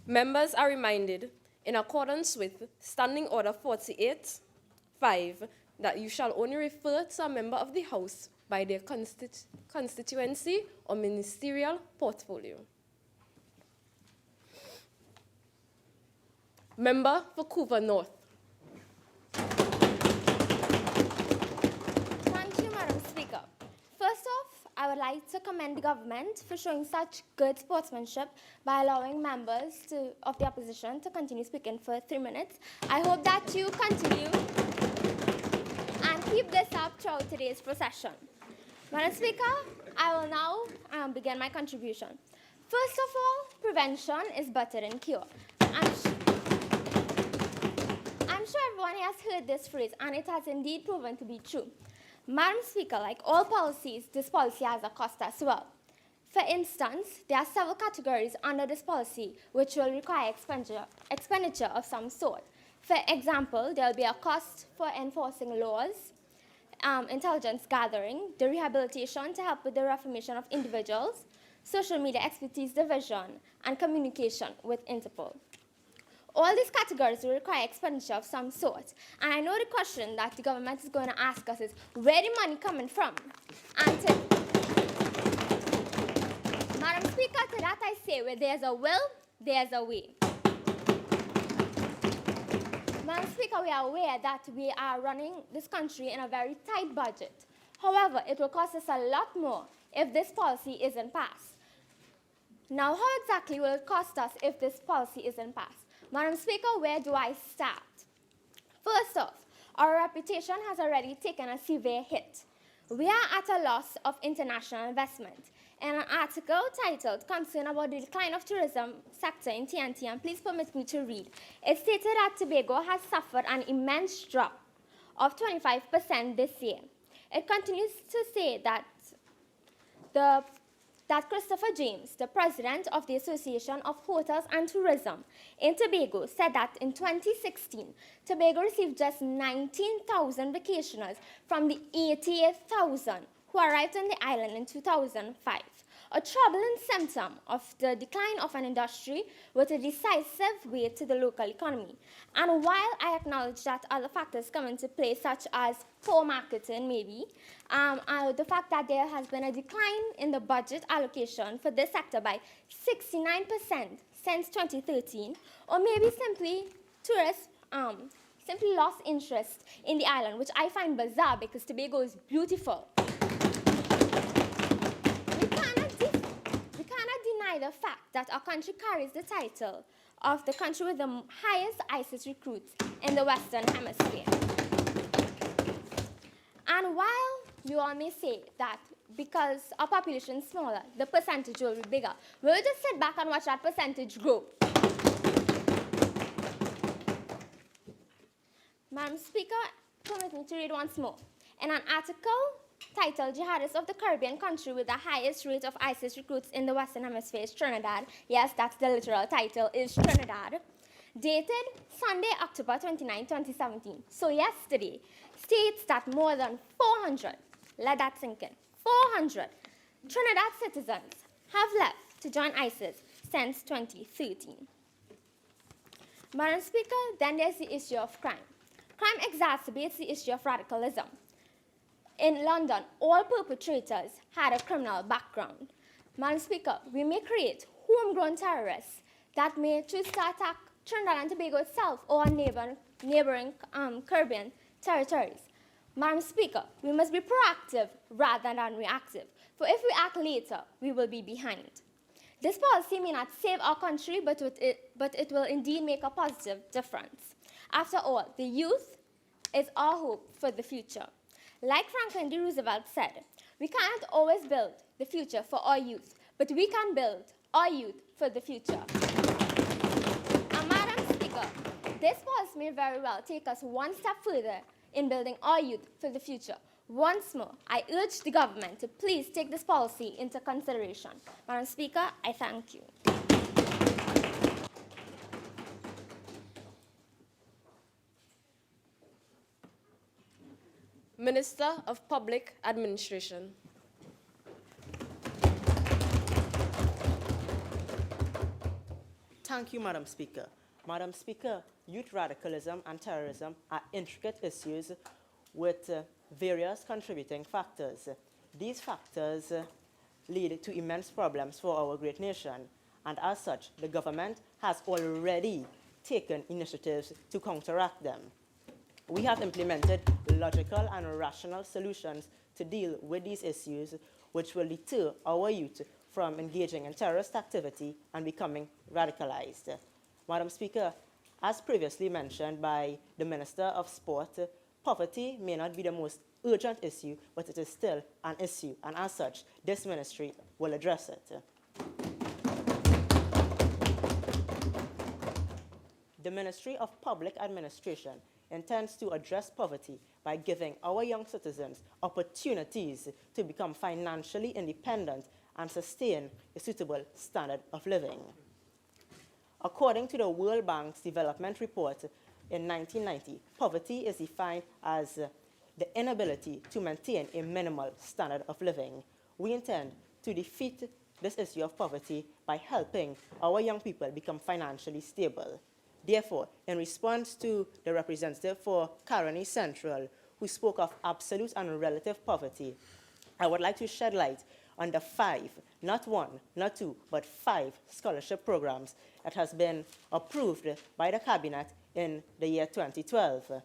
Speaker 2: Members are reminded, in accordance with Standing Order 48(5), that you shall only refer to a member of the House by their constituency or ministerial portfolio. Member for Couva North.
Speaker 22: Thank you, Madam Speaker. First off, I would like to commend the government for showing such good sportsmanship by allowing members of the opposition to continue speaking for 3 minutes. I hope that you continue and keep this up throughout today's procession. Madam Speaker, I will now begin my contribution. First of all, prevention is better than cure. I'm sure everyone has heard this phrase, and it has indeed proven to be true. Madam Speaker, like all policies, this policy has a cost as well. For instance, there are several categories under this policy which will require expenditure of some sort. For example, there will be a cost for enforcing laws, intelligence gathering, the rehabilitation to help with the reformation of individuals, social media expertise division, and communication with Interpol. All these categories will require expenditure of some sort. And I know the question that the government is going to ask us is, where the money coming from? And Madam Speaker, to that I say, where there's a will, there's a way. Madam Speaker, we are aware that we are running this country in a very tight budget. However, it will cost us a lot more if this policy isn't passed. Now, how exactly will it cost us if this policy isn't passed? Madam Speaker, where do I start? First off, our reputation has already taken a severe hit. We are at a loss of international investment. In an article titled Concern about the Decline of Tourism Sector in TNT, and please permit me to read, it stated that Tobago has suffered an immense drop of 25% this year. It continues to say that that Christopher James, the president of the Association of Hotels and Tourism in Tobago, said that in 2016, Tobago received just 19,000 vacationers from the 88,000 who arrived on the island in 2005. A troubling symptom of the decline of an industry with a decisive weight to the local economy. And while I acknowledge that other factors come into play, such as poor marketing maybe, the fact that there has been a decline in the budget allocation for this sector by 69% since 2013, or maybe simply tourists simply lost interest in the island, which I find bizarre because Tobago is beautiful. The fact that our country carries the title of the country with the highest ISIS recruits in the Western Hemisphere. And while you all may say that because our population is smaller, the percentage will be bigger, we'll just sit back and watch that percentage grow. Madam Speaker, permit me to read once more. In an article titled Jihadists of the Caribbean Country with the Highest Rate of ISIS Recruits in the Western Hemisphere is Trinidad. Yes, that's the literal title, is Trinidad. Dated Sunday, October 29, 2017. So yesterday, states that more than 400, let that sink in, 400 Trinidad citizens have left to join ISIS since 2013. Madam Speaker, then there's the issue of crime. Crime exacerbates the issue of radicalism. In London, all perpetrators had a criminal background. Madam Speaker, we may create homegrown terrorists that may choose to attack Trinidad and Tobago itself or neighboring Caribbean territories. Madam Speaker, we must be proactive rather than reactive, for if we act later, we will be behind. This policy may not save our country, but it will indeed make a positive difference. After all, the youth is our hope for the future. Like Franklin D. Roosevelt said, we cannot always build the future for our youth, but we can build our youth for the future. And Madam Speaker, this policy may very well take us one step further in building our youth for the future. Once more, I urge the government to please take this policy into consideration. Madam Speaker, I thank you.
Speaker 2: Minister of Public Administration.
Speaker 1: Thank you, Madam Speaker. Madam Speaker, youth radicalism and terrorism are intricate issues with various contributing factors. These factors lead to immense problems for our great nation, and as such, the government has already taken initiatives to counteract them. We have implemented logical and rational solutions to deal with these issues, which will deter our youth from engaging in terrorist activity and becoming radicalized. Madam Speaker, as previously mentioned by the Minister of Sport, poverty may not be the most urgent issue, but it is still an issue, and as such, this ministry will address it. The Ministry of Public Administration intends to address poverty by giving our young citizens opportunities to become financially independent and sustain a suitable standard of living. According to the World Bank's development report in 1990, poverty is defined as the inability to maintain a minimal standard of living. We intend to defeat this issue of poverty by helping our young people become financially stable. Therefore, in response to the representative for Caroni Central, who spoke of absolute and relative poverty, I would like to shed light on the 5, not 1, not 2, but 5 scholarship programs that has been approved by the Cabinet in the year 2012.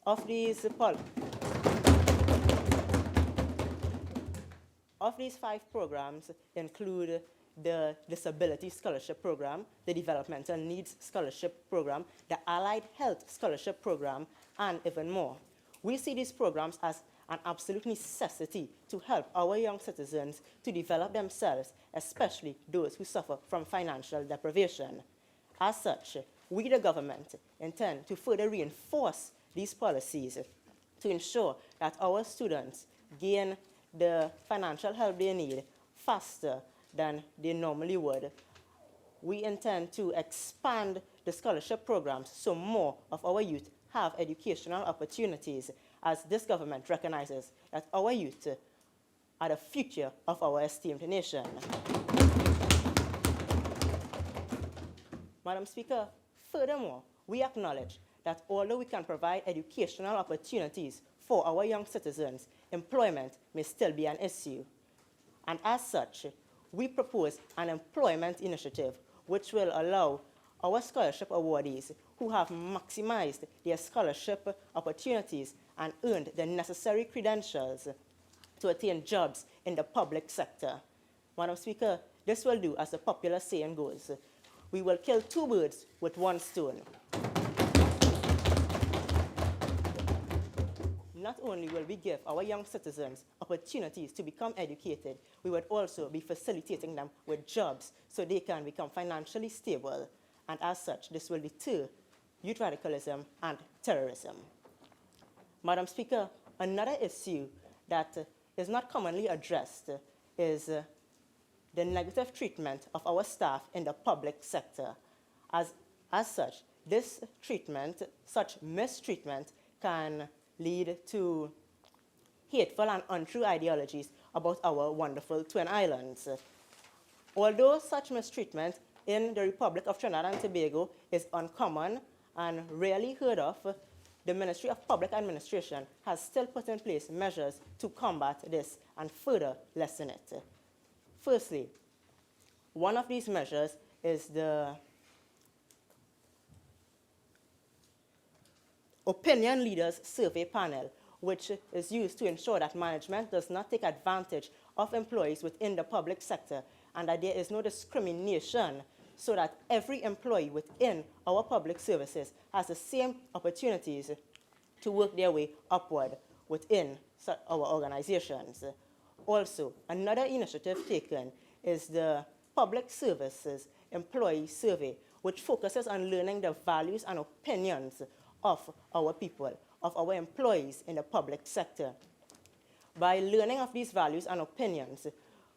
Speaker 1: Of these 5 programs include the Disability Scholarship Program, the Developmental Needs Scholarship Program, the Allied Health Scholarship Program, and even more. We see these programs as an absolute necessity to help our young citizens to develop themselves, especially those who suffer from financial deprivation. As such, we, the government, intend to further reinforce these policies to ensure that our students gain the financial help they need faster than they normally would. We intend to expand the scholarship programs so more of our youth have educational opportunities, as this government recognizes that our youth are the future of our esteemed nation. Madam Speaker, furthermore, we acknowledge that although we can provide educational opportunities for our young citizens, employment may still be an issue. And as such, we propose an employment initiative which will allow our scholarship awardees who have maximized their scholarship opportunities and earned the necessary credentials to attain jobs in the public sector. Madam Speaker, this will do as the popular saying goes, we will kill two birds with one stone. Not only will we give our young citizens opportunities to become educated, we would also be facilitating them with jobs so they can become financially stable. And as such, this will deter youth radicalism and terrorism. Madam Speaker, another issue that is not commonly addressed is the negative treatment of our staff in the public sector. As such, this treatment, such mistreatment, can lead to hateful and untrue ideologies about our wonderful Twin Islands. Although such mistreatment in the Republic of Trinidad and Tobago is uncommon and rarely heard of, the Ministry of Public Administration has still put in place measures to combat this and further lessen it. Firstly, one of these measures is the Opinion Leaders Survey Panel, which is used to ensure that management does not take advantage of employees within the public sector and that there is no discrimination, so that every employee within our public services has the same opportunities to work their way upward within our organizations. Also, another initiative taken is the Public Services Employee Survey, which focuses on learning the values and opinions of our people, of our employees in the public sector. By learning of these values and opinions,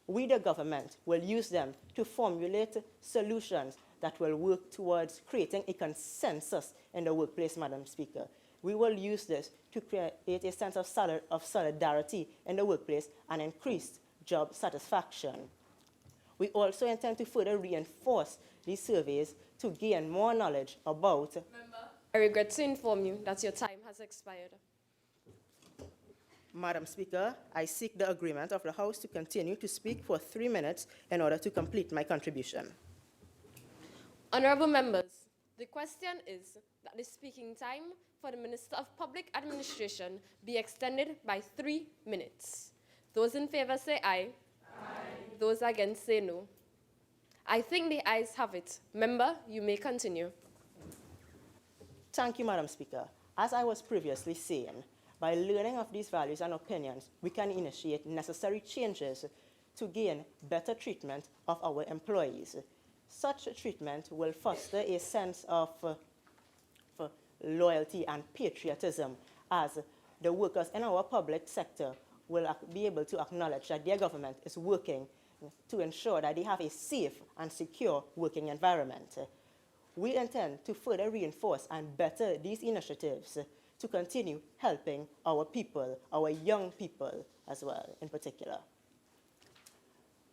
Speaker 1: we, the government, will use them to formulate solutions that will work towards creating a consensus in the workplace, Madam Speaker. We will use this to create a sense of solidarity in the workplace and increased job satisfaction. We also intend to further reinforce these surveys to gain more knowledge about...
Speaker 2: I regret to inform you that your time has expired.
Speaker 1: Madam Speaker, I seek the agreement of the House to continue to speak for 3 minutes in order to complete my contribution.
Speaker 2: Honorable members, the question is that the speaking time for the Minister of Public Administration be extended by 3 minutes. Those in favor say aye. Aye. Those against say no. I think the ayes have it. Member, you may continue.
Speaker 1: Thank you, Madam Speaker. As I was previously saying, by learning of these values and opinions, we can initiate necessary changes to gain better treatment of our employees. Such treatment will foster a sense of loyalty and patriotism, as the workers in our public sector will be able to acknowledge that their government is working to ensure that they have a safe and secure working environment. We intend to further reinforce and better these initiatives to continue helping our people, our young people as well in particular.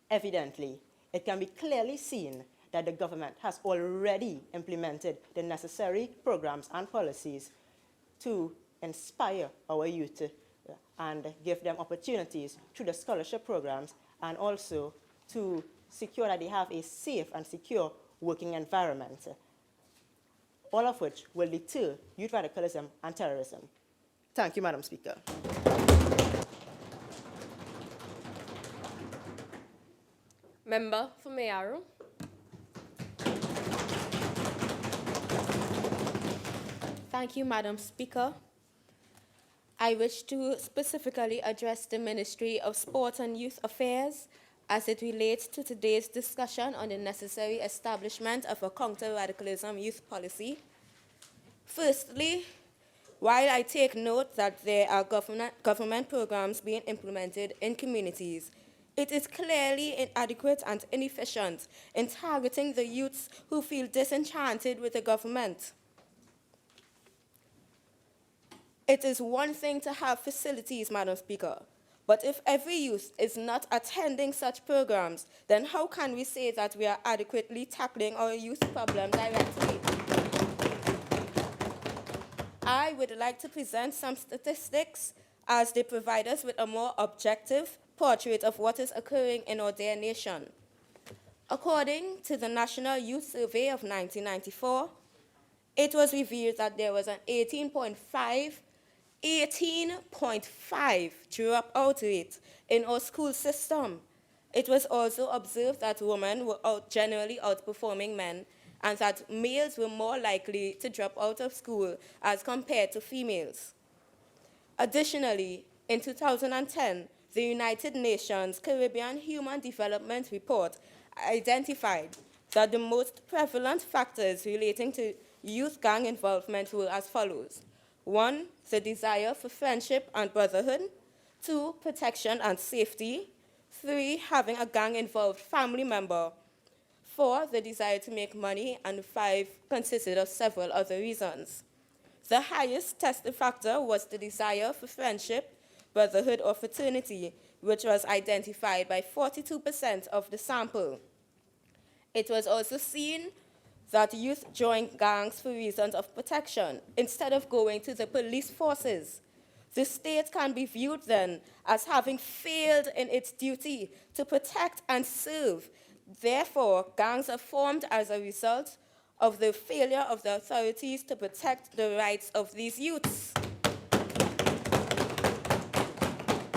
Speaker 1: Evidently, it can be clearly seen that the government has already implemented the necessary programs and policies to inspire our youth and give them opportunities through the scholarship programs, and also to secure that they have a safe and secure working environment, all of which will deter youth radicalism and terrorism. Thank you, Madam Speaker.
Speaker 2: Member for Mayaro.
Speaker 13: Thank you, Madam Speaker. I wish to specifically address the Ministry of Sport and Youth Affairs as it relates to today's discussion on the necessary establishment of a Counter Radicalism Youth Policy. Firstly, while I take note that there are government programs being implemented in communities,
Speaker 5: It is clearly inadequate and inefficient in targeting the youths who feel disenchanted with the government. It is one thing to have facilities, Madam Speaker, but if every youth is not attending such programs, then how can we say that we are adequately tackling our youth problem directly? I would like to present some statistics as they provide us with a more objective portrait of what is occurring in our dear nation. According to the National Youth Survey of 1994, it was revealed that there was an 18.5 dropout rate in our school system. It was also observed that women were generally outperforming men and that males were more likely to drop out of school as compared to females. Additionally, in 2010, the United Nations Caribbean Human Development Report identified that the most prevalent factors relating to youth gang involvement were as follows. 1, the desire for friendship and brotherhood. 2, protection and safety. 3, having a gang-involved family member. 4, the desire to make money. And 5, consisted of several other reasons. The highest tested factor was the desire for friendship, brotherhood, or fraternity, which was identified by 42% of the sample. It was also seen that youth join gangs for reasons of protection instead of going to the police forces. The state can be viewed then as having failed in its duty to protect and serve. Therefore, gangs are formed as a result of the failure of the authorities to protect the rights of these youths.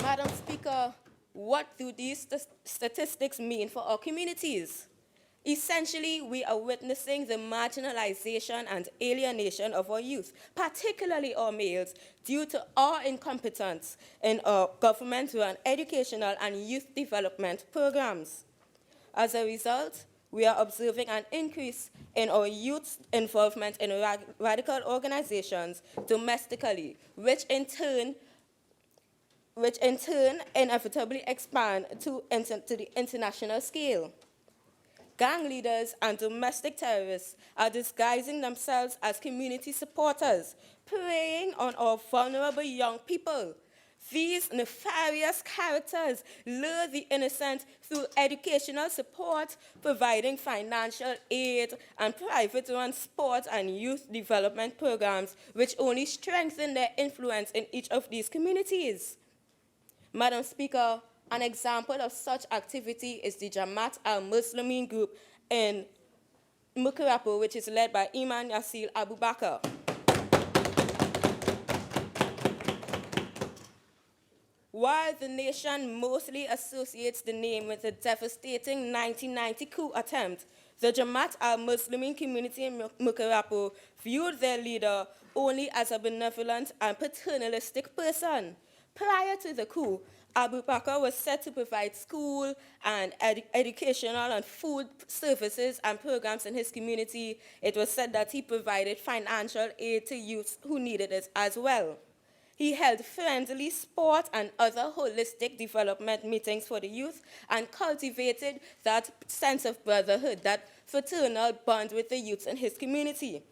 Speaker 5: Madam Speaker, what do these statistics mean for our communities? Essentially, we are witnessing the marginalization and alienation of our youth, particularly our males, due to our incompetence in our government-run educational and youth development programs. As a result, we are observing an increase in our youth's involvement in radical organizations domestically, which in turn inevitably expand to the international scale. Gang leaders and domestic terrorists are disguising themselves as community supporters, preying on our vulnerable young people. These nefarious characters lure the innocent through educational support, providing financial aid and private-run sports and youth development programs, which only strengthen their influence in each of these communities. Madam Speaker, an example of such activity is the Jamaat al-Muslimin group in Mukarapo, which is led by Imam Yasir Abu Bakr. While the nation mostly associates the name with the devastating 1990 coup attempt, the Jamaat al-Muslimin community in Mukarapo viewed their leader only as a benevolent and paternalistic person. Prior to the coup, Abu Bakr was said to provide school and educational and food services and programs in his community. It was said that he provided financial aid to youths who needed it as well. He held friendly sport and other holistic development meetings for the youth and cultivated that sense of brotherhood, that fraternal bond with the youths in his community.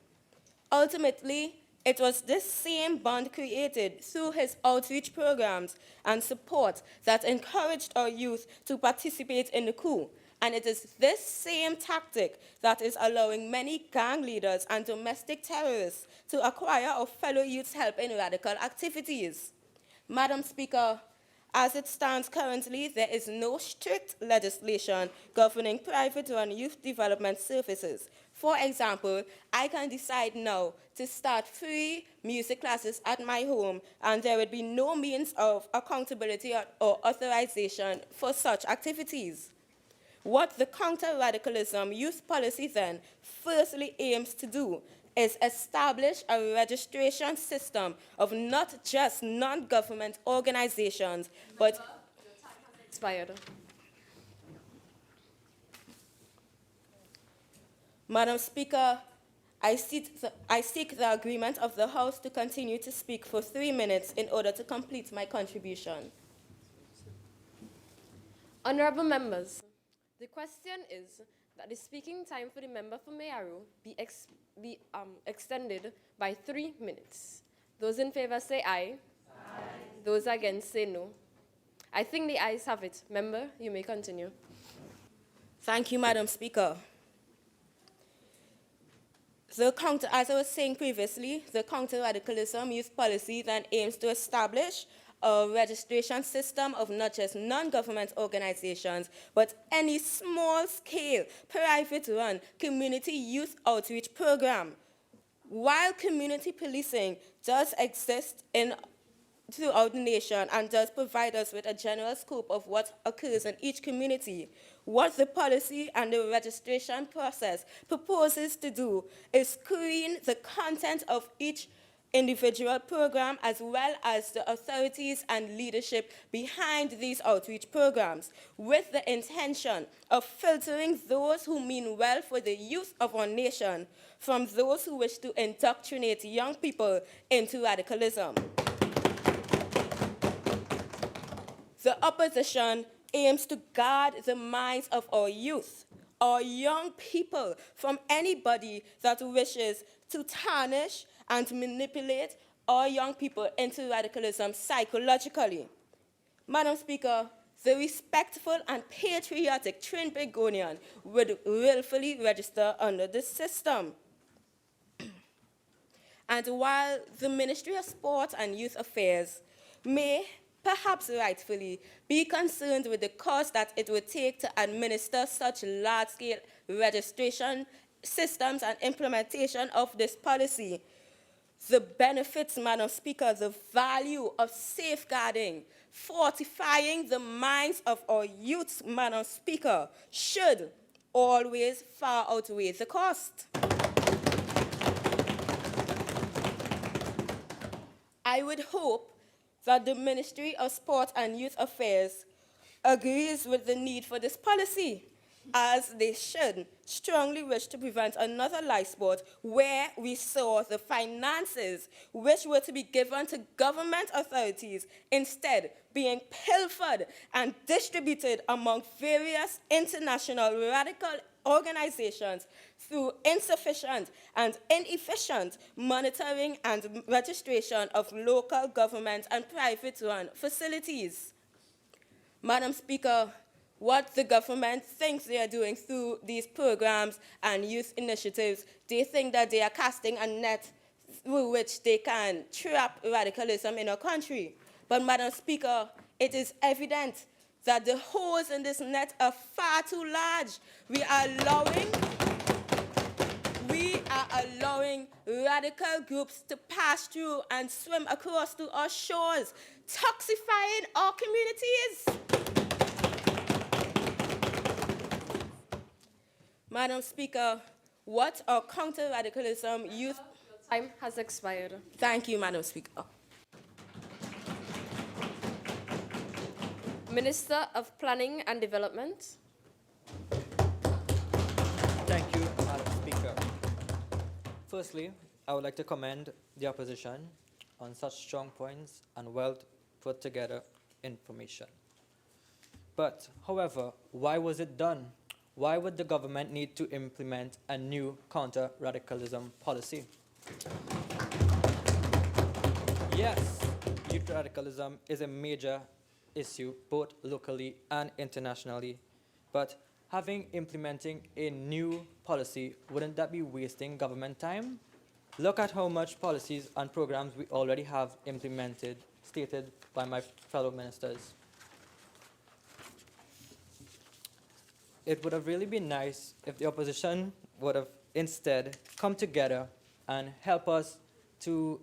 Speaker 5: Ultimately, it was this same bond created through his outreach programs and support that encouraged our youth to participate in the coup. And it is this same tactic that is allowing many gang leaders and domestic terrorists to acquire our fellow youth's help in radical activities. Madam Speaker, as it stands currently, there is no strict legislation governing private-run youth development services. For example, I can decide now to start free music classes at my home, and there would be no means of accountability or authorization for such activities. What the Counter Radicalism Youth Policy then firstly aims to do is establish a registration system of not just non-government organizations, but
Speaker 2: expired.
Speaker 5: Madam Speaker, I seek the agreement of the House to continue to speak for 3 minutes in order to complete my contribution.
Speaker 2: Honorable members, the question is that the speaking time for the member for Mearu be extended by 3 minutes. Those in favor say aye. Aye. Those against say no. I think the ayes have it. Member, you may continue.
Speaker 5: Thank you, Madam Speaker. As I was saying previously, the Counter Radicalism Youth Policy then aims to establish a registration system of not just non-government organizations, but any small-scale, private-run community youth outreach program. While community policing does exist throughout the nation and does provide us with a general scope of what occurs in each community, what the policy and the registration process proposes to do is screen the content of each individual program as well as the authorities and leadership behind these outreach programs, with the intention of filtering those who mean well for the youth of our nation from those who wish to indoctrinate young people into radicalism. The opposition aims to guard the minds of our youth, our young people, from anybody that wishes to tarnish and manipulate our young people into radicalism psychologically. Madam Speaker, the respectful and patriotic Trinbagonian would willfully register under this system. And while the Ministry of Sport and Youth Affairs may, perhaps rightfully, be concerned with the cost that it would take to administer such large-scale registration systems and implementation of this policy, the benefits, Madam Speaker, the value of safeguarding, fortifying the minds of our youth, Madam Speaker, should always far outweigh the cost. I would hope that the Ministry of Sport and Youth Affairs agrees with the need for this policy, as they should strongly wish to prevent another live sport where we saw the finances which were to be given to government authorities instead being pilfered and distributed among various international radical organizations through insufficient and inefficient monitoring and registration of local government and private-run facilities. Madam Speaker, what the government thinks they are doing through these programs and youth initiatives, they think that they are casting a net through which they can trap radicalism in our country. But, Madam Speaker, it is evident that the holes in this net are far too large. We are allowing radical groups to pass through and swim across to our shores, toxifying our communities. Madam Speaker, what our Counter Radicalism Youth
Speaker 2: Time has expired.
Speaker 5: Thank you, Madam Speaker.
Speaker 2: Minister of Planning and Development.
Speaker 16: Thank you, Madam Speaker. Firstly, I would like to commend the opposition on such strong points and well put together information. But, however, why was it done? Why would the government need to implement a new counter-radicalism policy? Yes, youth radicalism is a major issue both locally and internationally, but implementing a new policy, wouldn't that be wasting government time? Look at how much policies and programs we already have implemented, stated by my fellow ministers. It would have really been nice if the opposition would have instead come together and help us to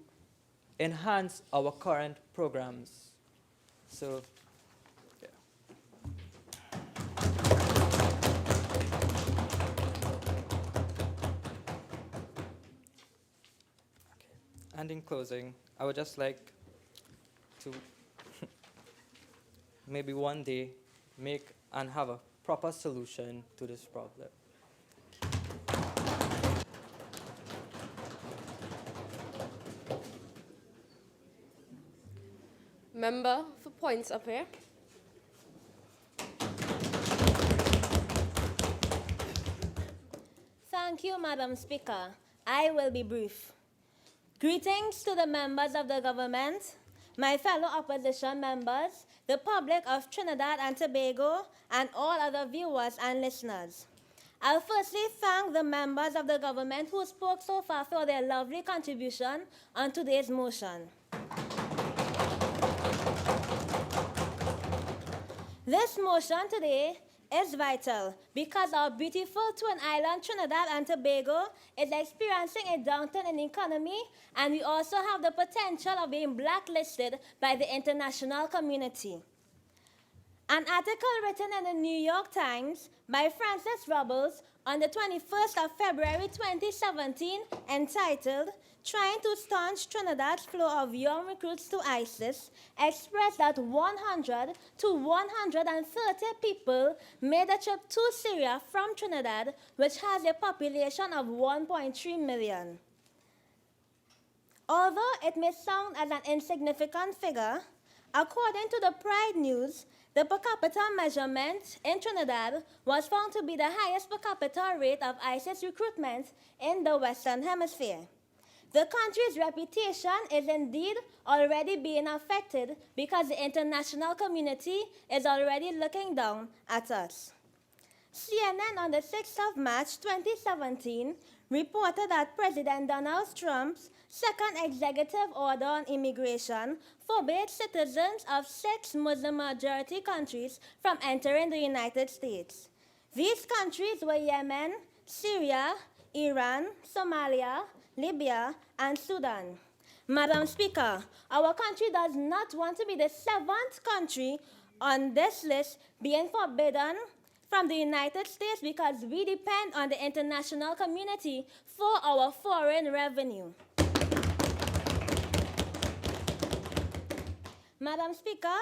Speaker 16: enhance our current programs. So, yeah. Okay. And in closing, I would just like to maybe one day make and have a proper solution to this problem.
Speaker 2: Member for points up here.
Speaker 6: Thank you, Madam Speaker. I will be brief. Greetings to the members of the government, my fellow opposition members, the public of Trinidad and Tobago, and all other viewers and listeners. I'll firstly thank the members of the government who spoke so far for their lovely contribution on today's motion. This motion today is vital because our beautiful twin island Trinidad and Tobago is experiencing a downturn in the economy, and we also have the potential of being blacklisted by the international community. An article written in the New York Times by Francis Robles on the 21st of February 2017 entitled "Trying to Staunch Trinidad's Flow of Young Recruits to ISIS" expressed that 100 to 130 people made a trip to Syria from Trinidad, which has a population of 1.3 million. Although it may sound as an insignificant figure, according to the Pride News, the per capita measurement in Trinidad was found to be the highest per capita rate of ISIS recruitment in the Western Hemisphere. The country's reputation is indeed already being affected because the international community is already looking down at us. CNN on the 6th of March 2017 reported that President Donald Trump's second executive order on immigration forbade citizens of 6 Muslim-majority countries from entering the United States. These countries were Yemen, Syria, Iran, Somalia, Libya, and Sudan. Madam Speaker, our country does not want to be the 7th country on this list being forbidden from the United States because we depend on the international community for our foreign revenue. Madam Speaker,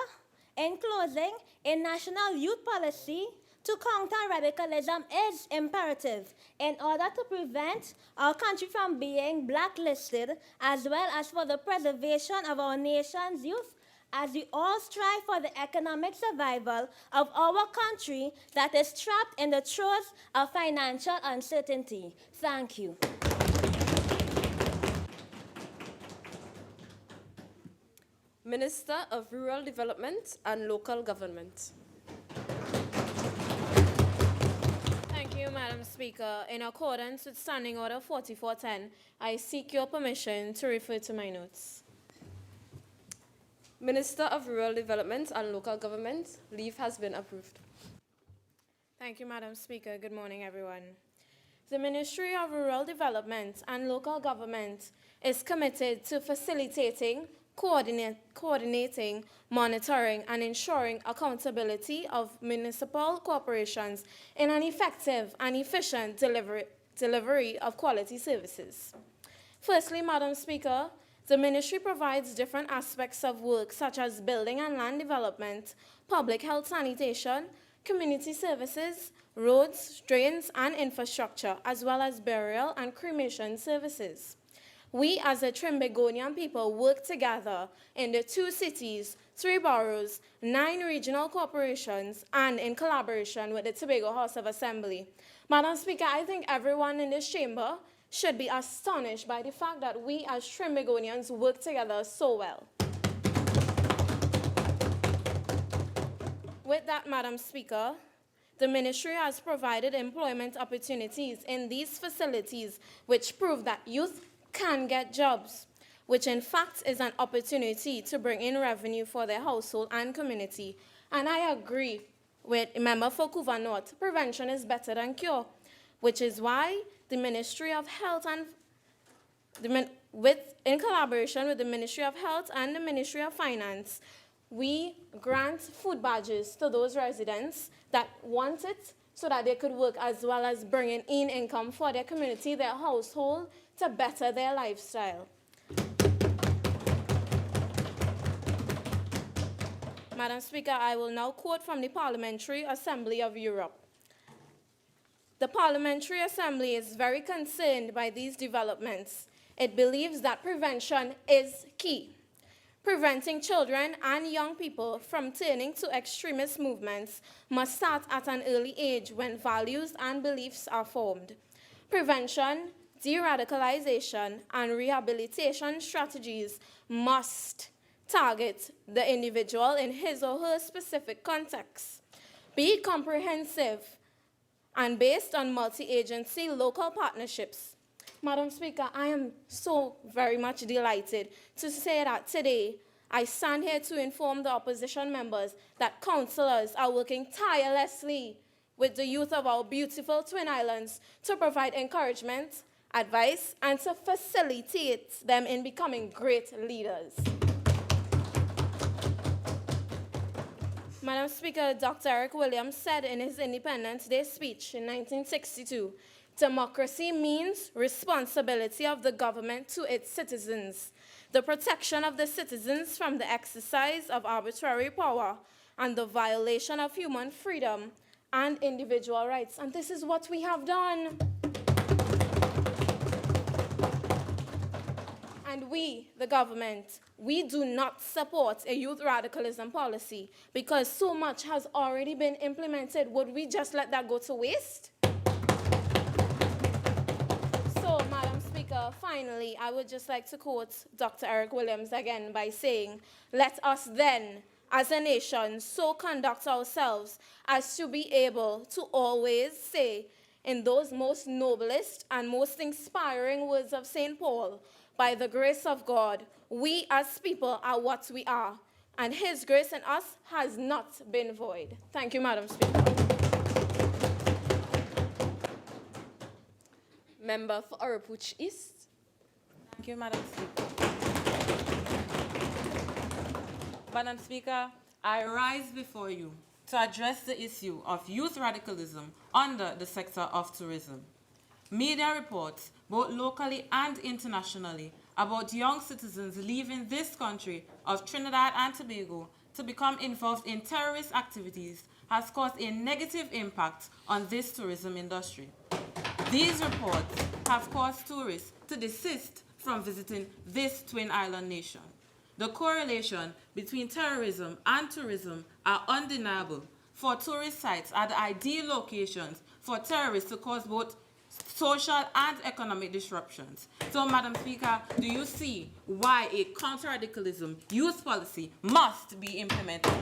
Speaker 6: in closing, a national youth policy to counter radicalism is imperative in order to prevent our country from being blacklisted, as well as for the preservation of our nation's youth, as we all strive for the economic survival of our country that is trapped in the throes of financial uncertainty. Thank you.
Speaker 2: Minister of Rural Development and Local Government.
Speaker 11: Thank you, Madam Speaker. In accordance with Standing Order 4410, I seek your permission to refer to my notes.
Speaker 2: Minister of Rural Development and Local Government, leave has been approved.
Speaker 11: Thank you, Madam Speaker. Good morning, everyone. The Ministry of Rural Development and Local Government is committed to facilitating, coordinating, monitoring, and ensuring accountability of municipal corporations in an effective and efficient delivery of quality services. Firstly, Madam Speaker, the Ministry provides different aspects of work such as building and land development, public health sanitation, community services, roads, drains, and infrastructure, as well as burial and cremation services. We as a Trimbegonian people work together in the 2 cities, 3 boroughs, 9 regional corporations, and in collaboration with the Tobago House of Assembly. Madam Speaker, I think everyone in this chamber should be astonished by the fact that we as Trimbegonians work together so well. With that, Madam Speaker, the Ministry has provided employment opportunities in these facilities which prove that youth can get jobs, which in fact is an opportunity to bring in revenue for their household and community. And I agree with Member for Couva North, prevention is better than cure, which is why the Ministry of Health and in collaboration with the Ministry of Health and the Ministry of Finance, we grant food badges to those residents that want it so that they could work as well as bringing in income for their community, their household, to better their lifestyle. Madam Speaker, I will now quote from the Parliamentary Assembly of Europe. The Parliamentary Assembly is very concerned by these developments. It believes that prevention is key. Preventing children and young people from turning to extremist movements must start at an early age when values and beliefs are formed. Prevention, de-radicalization, and rehabilitation strategies must target the individual in his or her specific context, be comprehensive, and based on multi-agency local partnerships. Madam Speaker, I am so very much delighted to say that today I stand here to inform the opposition members that councillors are working tirelessly with the youth of our beautiful Twin Islands to provide encouragement, advice, and to facilitate them in becoming great leaders. Madam Speaker, Dr. Eric Williams said in his Independence Day speech in 1962, democracy means responsibility of the government to its citizens, the protection of the citizens from the exercise of arbitrary power, and the violation of human freedom and individual rights. And this is what we have done. And we, the government, we do not support a youth radicalism policy because so much has already been implemented. Would we just let that go to waste? So, Madam Speaker, finally, I would just like to quote Dr. Eric Williams again by saying, let us then, as a nation, so conduct ourselves as to be able to always say, in those most noblest and most inspiring words of St. Paul, by the grace of God, we as people are what we are, and his grace in us has not been void. Thank you, Madam Speaker.
Speaker 2: Member for Oropouche East.
Speaker 3: Thank you, Madam Speaker. Madam Speaker, I rise before you to address the issue of youth radicalism under the sector of tourism. Media reports, both locally and internationally, about young citizens leaving this country of Trinidad and Tobago to become involved in terrorist activities has caused a negative impact on this tourism industry. These reports have caused tourists to desist from visiting this Twin Island nation. The correlation between terrorism and tourism are undeniable, for tourist sites are the ideal locations for terrorists to cause both social and economic disruptions. So, Madam Speaker, do you see why a counter radicalism youth policy must be implemented?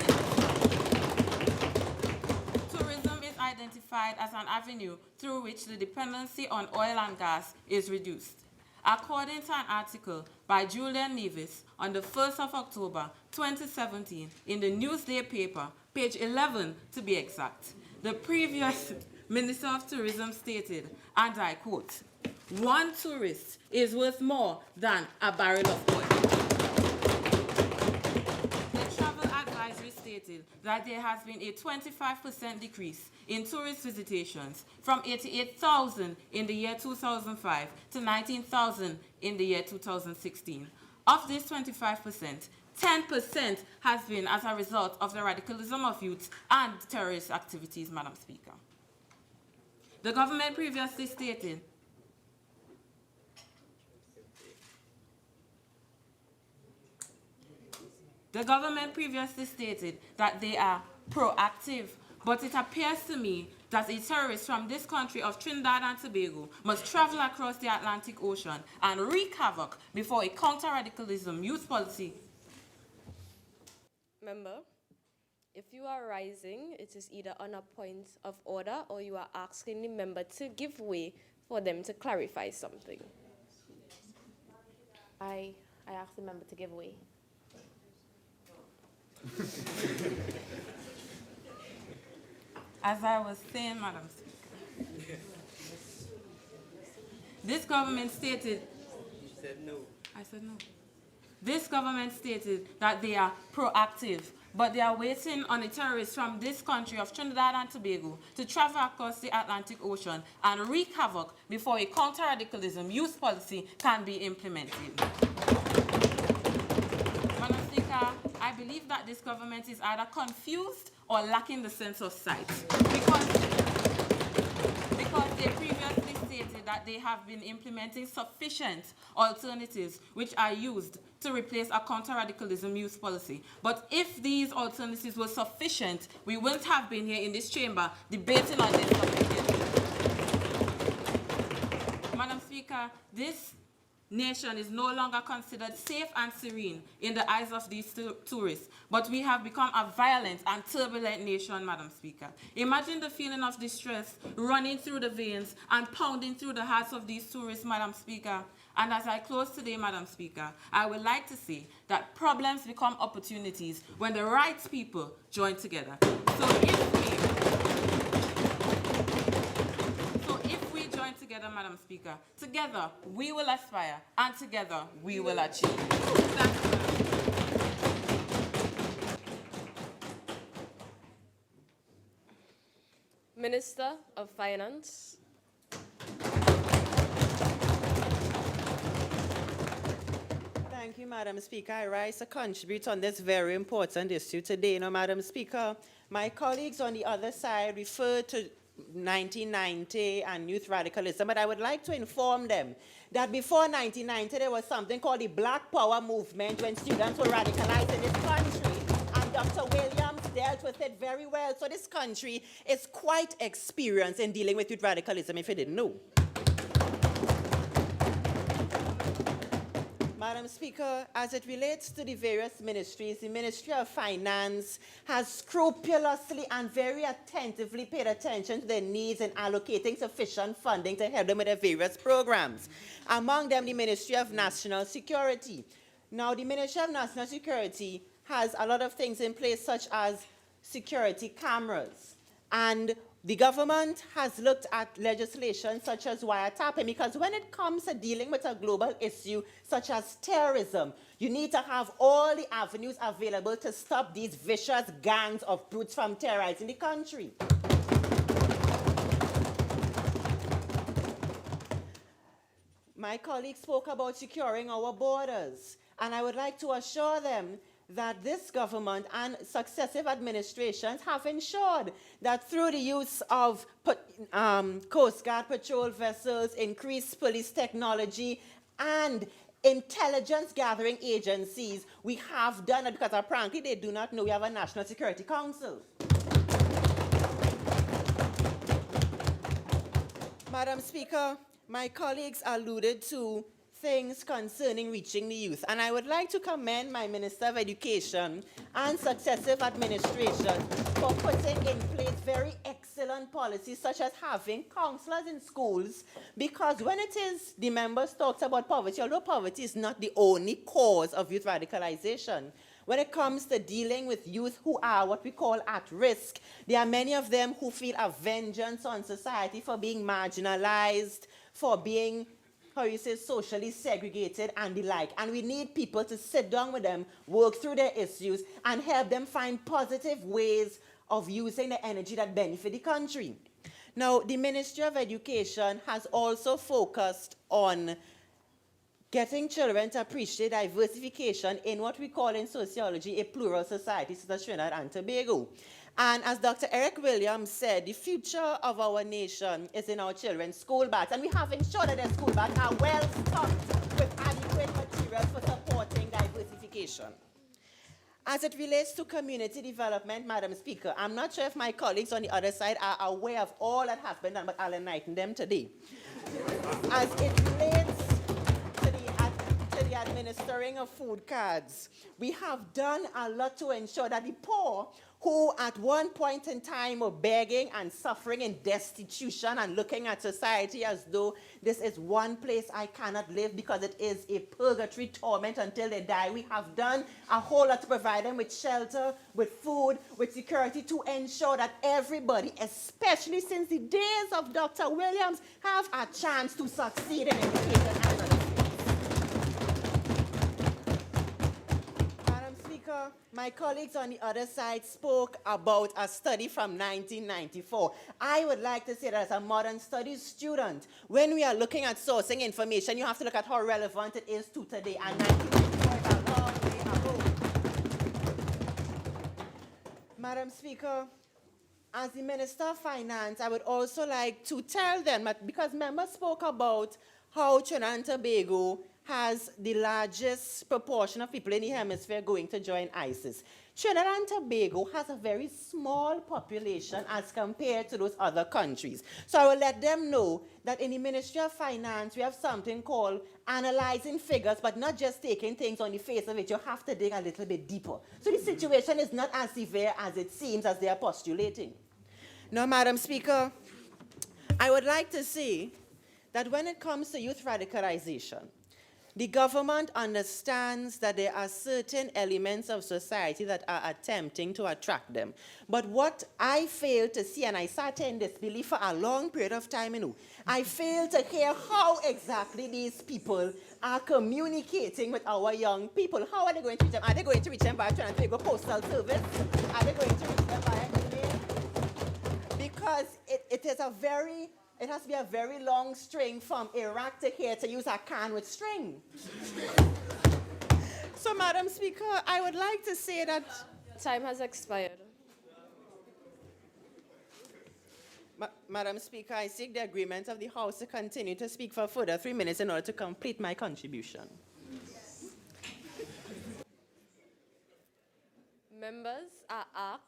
Speaker 3: Tourism is identified as an avenue through which the dependency on oil and gas is reduced. According to an article by Julian Nevis on the 1st of October 2017 in the Newsday paper, page 11 to be exact, the previous Minister of Tourism stated, and I quote, "One tourist is worth more than a barrel of oil." The travel advisory stated that there has been a 25% decrease in tourist visitations from 88,000 in the year 2005 to 19,000 in the year 2016. Of this 25%, 10% has been as a result of the radicalism of youth and terrorist activities, Madam Speaker. The government previously stated that they are proactive, but it appears to me that a terrorist from this country of Trinidad and Tobago must travel across the Atlantic Ocean and wreak havoc before a counter-radicalism youth policy.
Speaker 2: Member, if you are rising, it is either on a point of order or you are asking the member to give way for them to clarify something.
Speaker 12: I ask the member to give way.
Speaker 3: As I was saying, Madam Speaker, this government stated... You said no. I said no. This government stated that they are proactive, but they are waiting on the terrorists from this country of Trinidad and Tobago to travel across the Atlantic Ocean and wreak havoc before a counter-radicalism youth policy can be implemented. Madam Speaker, I believe that this government is either confused or lacking the sense of sight, because they previously stated that they have been implementing sufficient alternatives which are used to replace a counter-radicalism youth policy. But if these alternatives were sufficient, we wouldn't have been here in this chamber debating on this subject. Speaker, this nation is no longer considered safe and serene in the eyes of these tourists, but we have become a violent and turbulent nation, Madam Speaker. Imagine the feeling of distress running through the veins and pounding through the hearts of these tourists, Madam Speaker. And as I close today, Madam Speaker, I would like to say that problems become opportunities when the right people join together. So if we join together, Madam Speaker, together we will aspire and together we will achieve. Thank you.
Speaker 2: Minister of Finance.
Speaker 1: Thank you, Madam Speaker. I rise to contribute on this very important issue today. Now, Madam Speaker, my colleagues on the other side referred to 1990 and youth radicalism, but I would like to inform them that before 1990, there was something called the Black Power movement when students were radicalized in this country, and Dr. Williams dealt with it very well. So this country is quite experienced in dealing with youth radicalism, if you didn't know. Madam Speaker, as it relates to the various ministries, the Ministry of Finance has scrupulously and very attentively paid attention to their needs in allocating sufficient funding to help them with their various programs. Among them, the Ministry of National Security. Now, the Ministry of National Security has a lot of things in place, such as security cameras. And the government has looked at legislation such as wiretapping, because when it comes to dealing with a global issue such as terrorism, you need to have all the avenues available to stop these vicious gangs of brutes from terrorizing the country. My colleague spoke about securing our borders, and I would like to assure them that this government and successive administrations have ensured that through the use of Coast Guard patrol vessels, increased police technology, and intelligence gathering agencies, we have done it, because apparently they do not know we have a National Security Council. Madam Speaker, my colleagues alluded to things concerning reaching the youth, and I would like to commend my Minister of Education and successive administration for putting in place very excellent policies, such as having counselors in schools, because when it is the members talked about poverty, although poverty is not the only cause of youth radicalization, when it comes to dealing with youth who are what we call at risk, there are many of them who feel a vengeance on society for being marginalized, for being socially segregated and the like. And we need people to sit down with them, work through their issues, and help them find positive ways of using the energy that benefit the country. Now, the Ministry of Education has also focused on getting children to appreciate diversification in what we call in sociology a plural society, such as Trinidad and Tobago. And as Dr. Eric Williams said, the future of our nation is in our children's school bags, and we have ensured that their school bags are well stocked with adequate materials for supporting diversification. As it relates to community development, Madam Speaker, I'm not sure if my colleagues on the other side are aware of all that has been done, but I'll enlighten them today. As it relates to the administering of food cards, we have done a lot to ensure that the poor, who at one point in time were begging and suffering in destitution and looking at society as though this is one place I cannot live because it is a purgatory torment until they die. We have done a whole lot to provide them with shelter, with food, with security, to ensure that everybody, especially since the days of Dr. Williams, have a chance to succeed in education and other. My colleagues on the other side spoke about a study from 1994. I would like to say that as a modern studies student, when we are looking at sourcing information, you have to look at how relevant it is to today, and 1994 is a long way ago. Madam Speaker, as the Minister of Finance, I would also like to tell them that, because members spoke about how Trinidad and Tobago has the largest proportion of people in the hemisphere going to join ISIS. Trinidad and Tobago has a very small population as compared to those other countries. So I will let them know that in the Ministry of Finance, we have something called analyzing figures, but not just taking things on the face of it. You have to dig a little bit deeper. So the situation is not as severe as it seems, as they are postulating. Now, Madam Speaker, I would like to say that when it comes to youth radicalization, the government understands that there are certain elements of society that are attempting to attract them. But what I fail to see, and I sat in disbelief for a long period of time, I fail to hear how exactly these people are communicating with our young people. How are they going to reach them? Are they going to reach them by trying to go postal service? Are they going to reach them by email? Because it has to be a very long string from Iraq to here to use a can with string. So, Madam Speaker, I would like to say that...
Speaker 2: Time has expired.
Speaker 1: Madam Speaker, I seek the agreement of the House to continue to speak for further 3 minutes in order to complete my contribution.
Speaker 2: Members are asked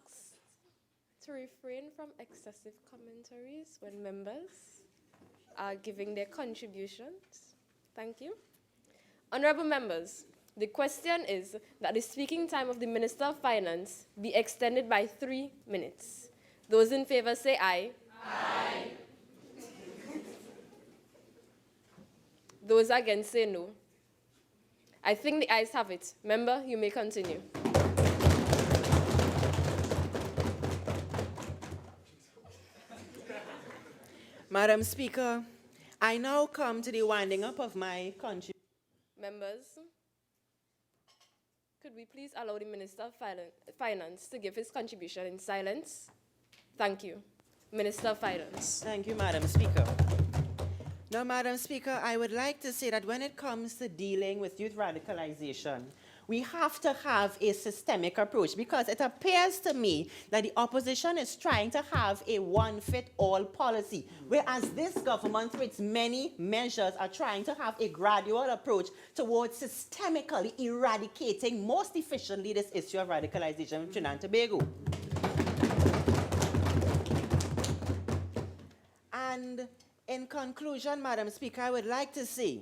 Speaker 2: to refrain from excessive commentaries when members are giving their contributions. Thank you. Honorable members, the question is that the speaking time of the Minister of Finance be extended by 3 minutes. Those in favor say aye. Aye. Those against say no. I think the ayes have it. Member, you may continue.
Speaker 1: Madam Speaker, I now come to the winding up of my contribution.
Speaker 2: Members, could we please allow the Minister of Finance to give his contribution in silence? Thank you. Minister of Finance.
Speaker 1: Thank you, Madam Speaker. Now, Madam Speaker, I would like to say that when it comes to dealing with youth radicalization, we have to have a systemic approach, because it appears to me that the opposition is trying to have a one-fit-all policy, whereas this government, through its many measures, are trying to have a gradual approach towards systemically eradicating most efficiently this issue of radicalization in Trinidad and Tobago. And in conclusion, Madam Speaker, I would like to say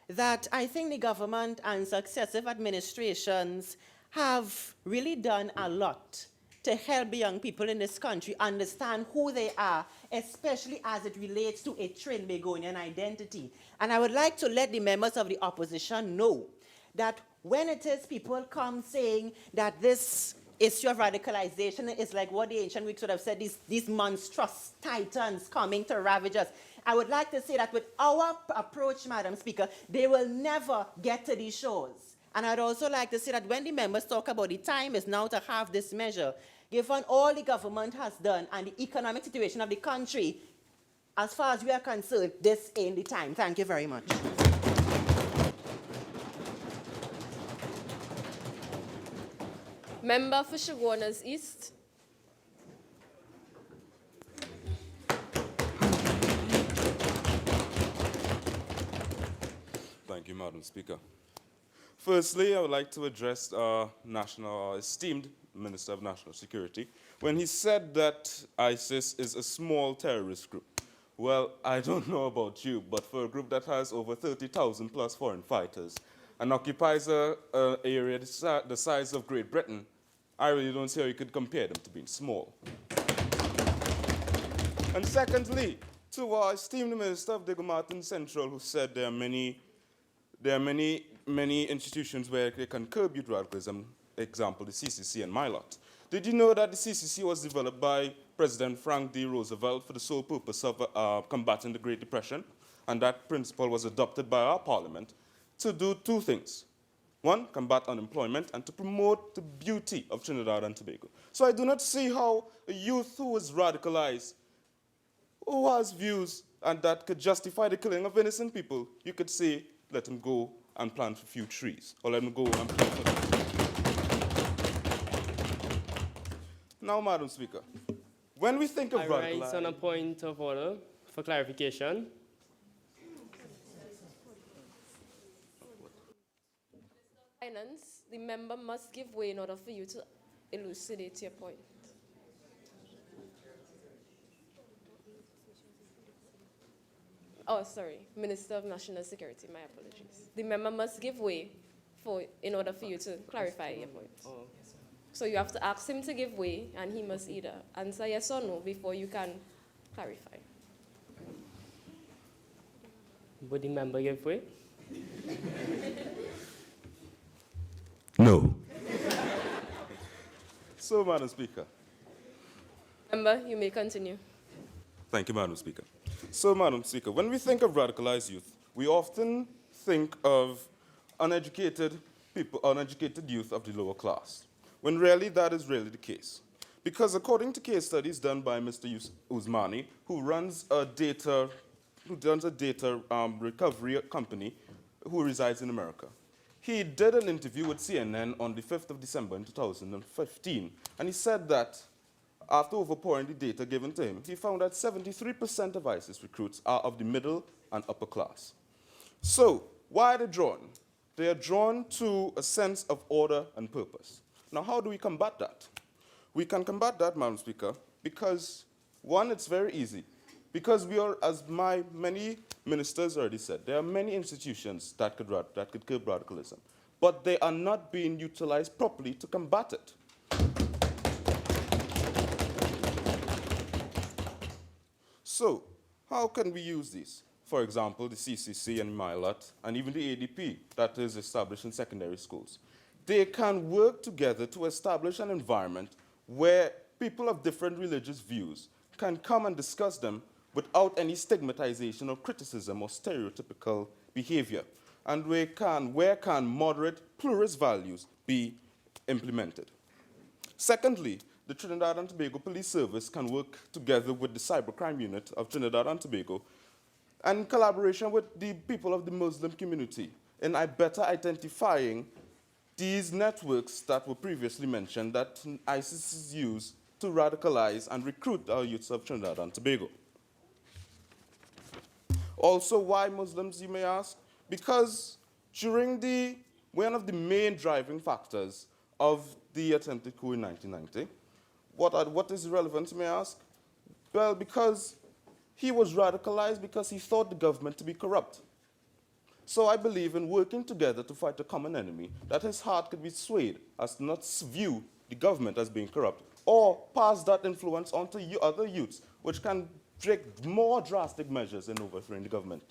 Speaker 1: that I think the government and successive administrations have really done a lot to help the young people in this country understand who they are, especially as it relates to a Trinbagonian identity. And I would like to let the members of the opposition know that when it is people come saying that this issue of radicalization is like what the ancient Greeks would have said, these monstrous titans coming to ravage us, I would like to say that with our approach, Madam Speaker, they will never get to these shores. And I'd also like to say that when the members talk about the time is now to have this measure, given all the government has done and the economic situation of the country, as far as we are concerned, this ain't the time. Thank you very much.
Speaker 2: Member for Chaguanas East.
Speaker 10: Thank you, Madam Speaker. Firstly, I would like to address our esteemed Minister of National Security when he said that ISIS is a small terrorist group. Well, I don't know about you, but for a group that has over 30,000 plus foreign fighters and occupies an area the size of Great Britain, I really don't see how you could compare them to being small. And secondly, to our esteemed Minister of Martin Central, who said there are many institutions where they can curb youth radicalism, example, the CCC and MILOT. Did you know that the CCC was developed by President Frank D. Roosevelt for the sole purpose of combating the Great Depression? And that principle was adopted by our parliament to do two things. One, combat unemployment, and to promote the beauty of Trinidad and Tobago. So I do not see how a youth who is radicalized, who has views, and that could justify the killing of innocent people, you could say, let him go and plant a few trees, or let him go and plant a tree. Now, Madam Speaker, when we think of radicalization...
Speaker 9: I rise on a point of order for clarification.
Speaker 2: Finance, the member must give way in order for you to elucidate your point. Oh, sorry, Minister of National Security, my apologies. The member must give way in order for you to clarify your point. So you have to ask him to give way, and he must either answer yes or no before you can clarify.
Speaker 9: Would the member give way?
Speaker 10: No. So, Madam Speaker.
Speaker 2: Member, you may continue.
Speaker 10: Thank you, Madam Speaker. So, Madam Speaker, when we think of radicalized youth, we often think of uneducated people, uneducated youth of the lower class, when really that is really the case. Because according to case studies done by Mr. Usmani, who runs a data recovery company who resides in America, he did an interview with CNN on the 5th of December in 2015, and he said that after overpouring the data given to him, he found that 73% of ISIS recruits are of the middle and upper class. So, why are they drawn? They are drawn to a sense of order and purpose. Now, how do we combat that? We can combat that, Madam Speaker, because, one, it's very easy. Because we are, as many ministers already said, there are many institutions that could curb radicalism, but they are not being utilized properly to combat it. So, how can we use these? For example, the CCC and MILAT, and even the ADP that is established in secondary schools. They can work together to establish an environment where people of different religious views can come and discuss them without any stigmatization or criticism or stereotypical behavior, and where can moderate pluralist values be implemented. Secondly, the Trinidad and Tobago Police Service can work together with the Cybercrime Unit of Trinidad and Tobago and in collaboration with the people of the Muslim community in better identifying these networks that were previously mentioned that ISIS is used to radicalize and recruit our youths of Trinidad and Tobago. Also, why Muslims, you may ask? Because one of the main driving factors of the attempted coup in 1990, what is relevant, you may ask? Well, because he was radicalized because he thought the government to be corrupt. So I believe in working together to fight a common enemy, that his heart could be swayed as to not view the government as being corrupt, or pass that influence on to other youths, which can take more drastic measures in overthrowing the government.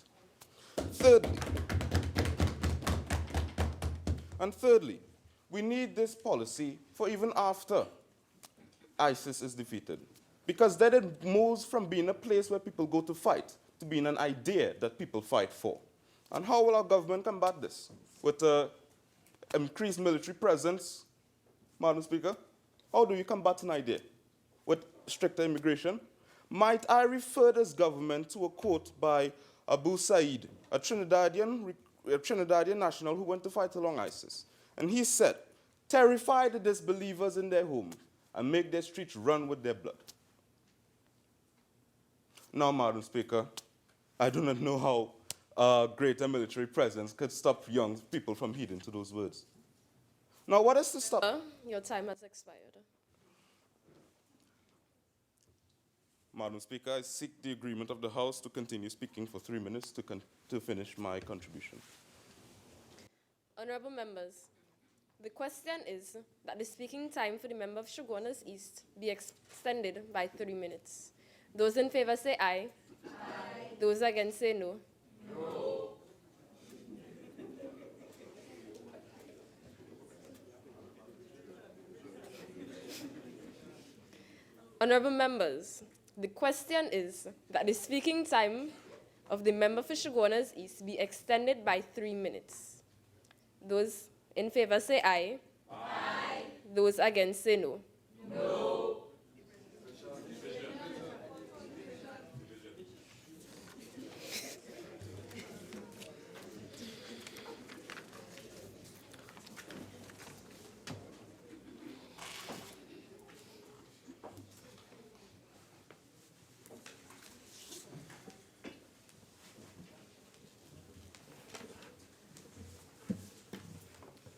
Speaker 10: Thirdly, we need this policy for even after ISIS is defeated. Because then it moves from being a place where people go to fight to being an idea that people fight for. And how will our government combat this? With increased military presence, Madam Speaker? How do you combat an idea? With stricter immigration? Might I refer this government to a quote by Abu Said, a Trinidadian national who went to fight along ISIS. And he said, "Terrify the disbelievers in their home and make their streets run with their blood." Now, Madam Speaker, I do not know how greater military presence could stop young people from heeding to those words. Now, what is to stop?
Speaker 2: Your time has expired.
Speaker 10: Madam Speaker, I seek the agreement of the House to continue speaking for 3 minutes to finish my contribution.
Speaker 2: Honorable members, the question is that the speaking time for the member of Shogunas East be extended by 3 minutes. Those in favor say aye. Aye. Those against say no. No. Honorable members, the question is that the speaking time of the member for Shogunas East be extended by 3 minutes. Those in favor say aye. Aye. Those against say no. No.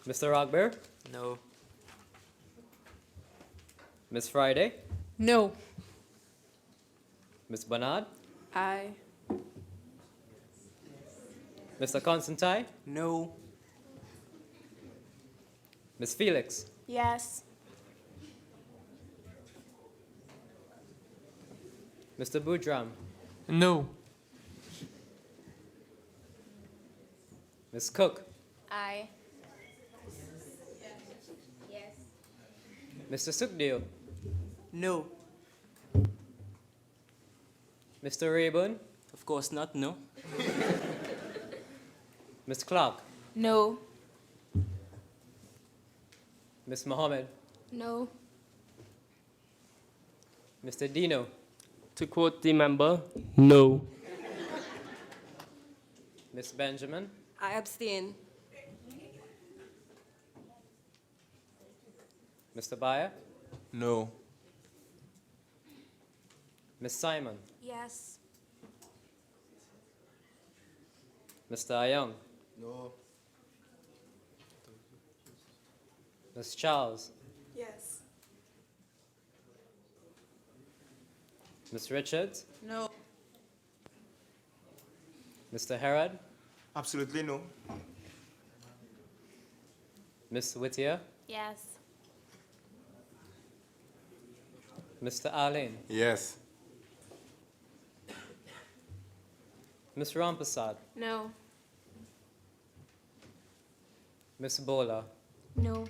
Speaker 16: Mr. Rogbear? No. Miss Friday?
Speaker 3: No.
Speaker 16: Miss Bernard?
Speaker 3: Aye.
Speaker 16: Mr. Constantine?
Speaker 14: No.
Speaker 16: Miss Felix?
Speaker 13: Yes.
Speaker 16: Mr. Boudram?
Speaker 14: No.
Speaker 16: Miss Cook?
Speaker 22: Aye.
Speaker 16: Mr. Sukdale?
Speaker 14: No.
Speaker 16: Mr. Rayburn?
Speaker 14: Of course not, no.
Speaker 16: Miss Clark?
Speaker 22: No.
Speaker 16: Miss Mohammed?
Speaker 22: No.
Speaker 16: Mr. Dino?
Speaker 9: To quote the member, no.
Speaker 16: Miss Benjamin?
Speaker 2: I abstain.
Speaker 16: Mr. Bayer?
Speaker 14: No.
Speaker 16: Miss Simon?
Speaker 22: Yes.
Speaker 16: Mr. Ayong?
Speaker 14: No.
Speaker 16: Miss Charles?
Speaker 13: Yes.
Speaker 16: Miss Richards?
Speaker 13: No.
Speaker 16: Mr. Herod?
Speaker 18: Absolutely no.
Speaker 16: Miss Whittier?
Speaker 22: Yes.
Speaker 16: Mr. Arlene?
Speaker 7: Yes.
Speaker 16: Miss Rampasad?
Speaker 22: No.
Speaker 16: Miss Bola?
Speaker 22: No.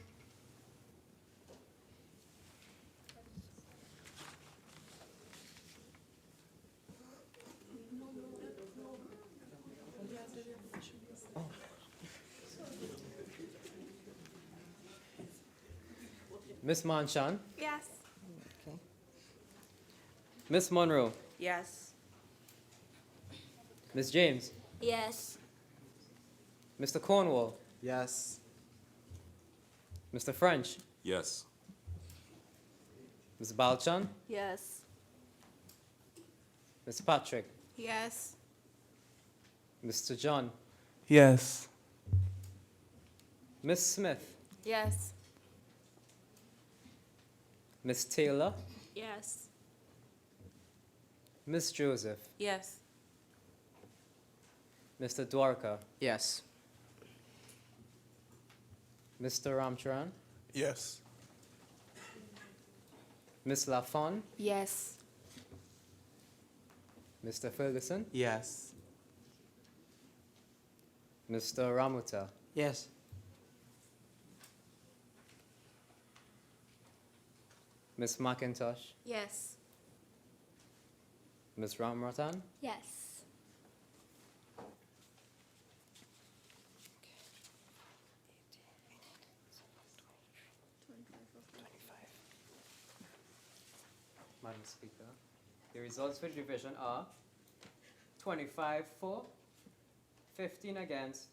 Speaker 16: Miss Manchan?
Speaker 13: Yes.
Speaker 16: Miss Monroe?
Speaker 3: Yes.
Speaker 16: Miss James?
Speaker 6: Yes.
Speaker 16: Mr. Cornwall?
Speaker 8: Yes.
Speaker 16: Mr. French?
Speaker 10: Yes.
Speaker 16: Miss Balchan?
Speaker 22: Yes.
Speaker 16: Miss Patrick?
Speaker 13: Yes.
Speaker 16: Mr. John?
Speaker 14: Yes.
Speaker 16: Miss Smith?
Speaker 22: Yes.
Speaker 16: Miss Taylor?
Speaker 22: Yes.
Speaker 16: Miss Joseph?
Speaker 3: Yes.
Speaker 16: Mr. Dwarka?
Speaker 8: Yes.
Speaker 16: Mr. Ramcharan?
Speaker 14: Yes.
Speaker 16: Miss Lafon?
Speaker 22: Yes.
Speaker 16: Mr. Ferguson?
Speaker 8: Yes.
Speaker 16: Mr. Ramuta?
Speaker 14: Yes.
Speaker 16: Miss McIntosh?
Speaker 22: Yes.
Speaker 16: Miss Ramratan?
Speaker 22: Yes.
Speaker 16: Madam Speaker, the results for the division are 25 for, 15 against,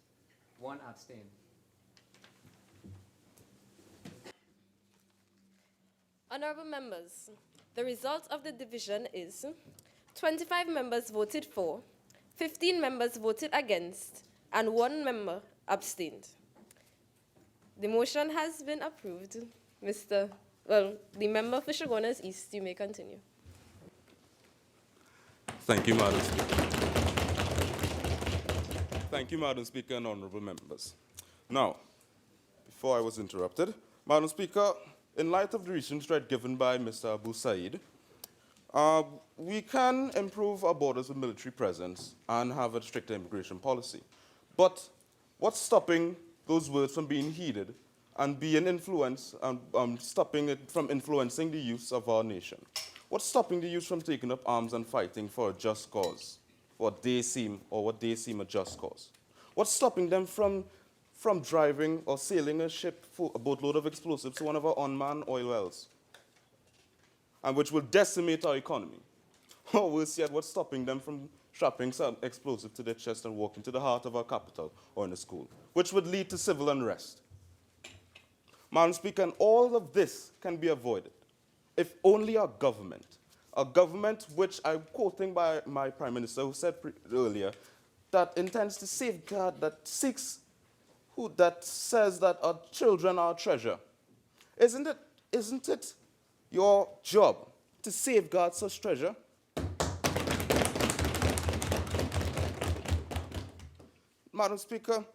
Speaker 16: 1 abstain.
Speaker 2: Honorable members, the result of the division is 25 members voted for, 15 members voted against, and 1 member abstained. The motion has been approved. The member for Shogunas East, you may continue.
Speaker 10: Thank you, Madam Speaker. Thank you, Madam Speaker and honorable members. Now, before I was interrupted, Madam Speaker, in light of the recent threat given by Mr. Abu Said, we can improve our borders with military presence and have a stricter immigration policy. But what's stopping those words from being heeded and being influenced and stopping it from influencing the youth of our nation? What's stopping the youth from taking up arms and fighting for a just cause, what they seem a just cause? What's stopping them from driving or sailing a ship for a boatload of explosives to one of our unmanned oil wells, and which will decimate our economy? Or worse yet, what's stopping them from strapping some explosive to their chest and walking to the heart of our capital or in a school, which would lead to civil unrest? Madam Speaker, and all of this can be avoided if only our government which I'm quoting by my Prime Minister, who said earlier, that intends to safeguard, that says that our children are our treasure. Isn't it your job to safeguard such treasure? Madam Speaker,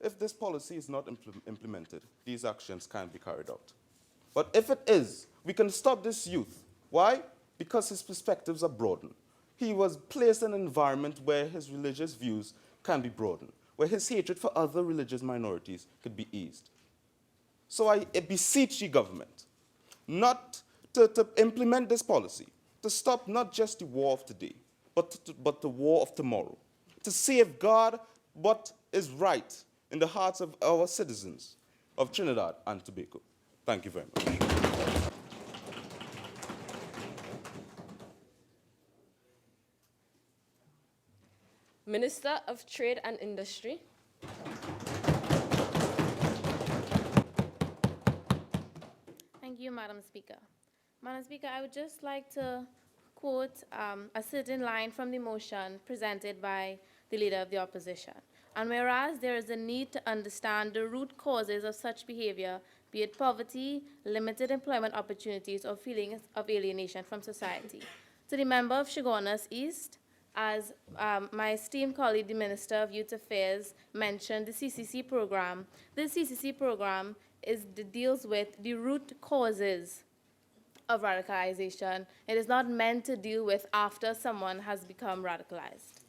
Speaker 10: if this policy is not implemented, these actions can't be carried out. But if it is, we can stop this youth. Why? Because his perspectives are broadened. He was placed in an environment where his religious views can be broadened, where his hatred for other religious minorities could be eased. So I beseech the government not to implement this policy, to stop not just the war of today, but the war of tomorrow, to safeguard what is right in the hearts of our citizens of Trinidad and Tobago. Thank you very much.
Speaker 2: Minister of Trade and Industry.
Speaker 12: Thank you, Madam Speaker. Madam Speaker, I would just like to quote a certain line from the motion presented by the Leader of the Opposition. And whereas there is a need to understand the root causes of such behavior, be it poverty, limited employment opportunities, or feelings of alienation from society. To the member of Chaguanas East, as my esteemed colleague, the Minister of Youth Affairs, mentioned the CCC program. The CCC program deals with the root causes of radicalization. It is not meant to deal with after someone has become radicalized.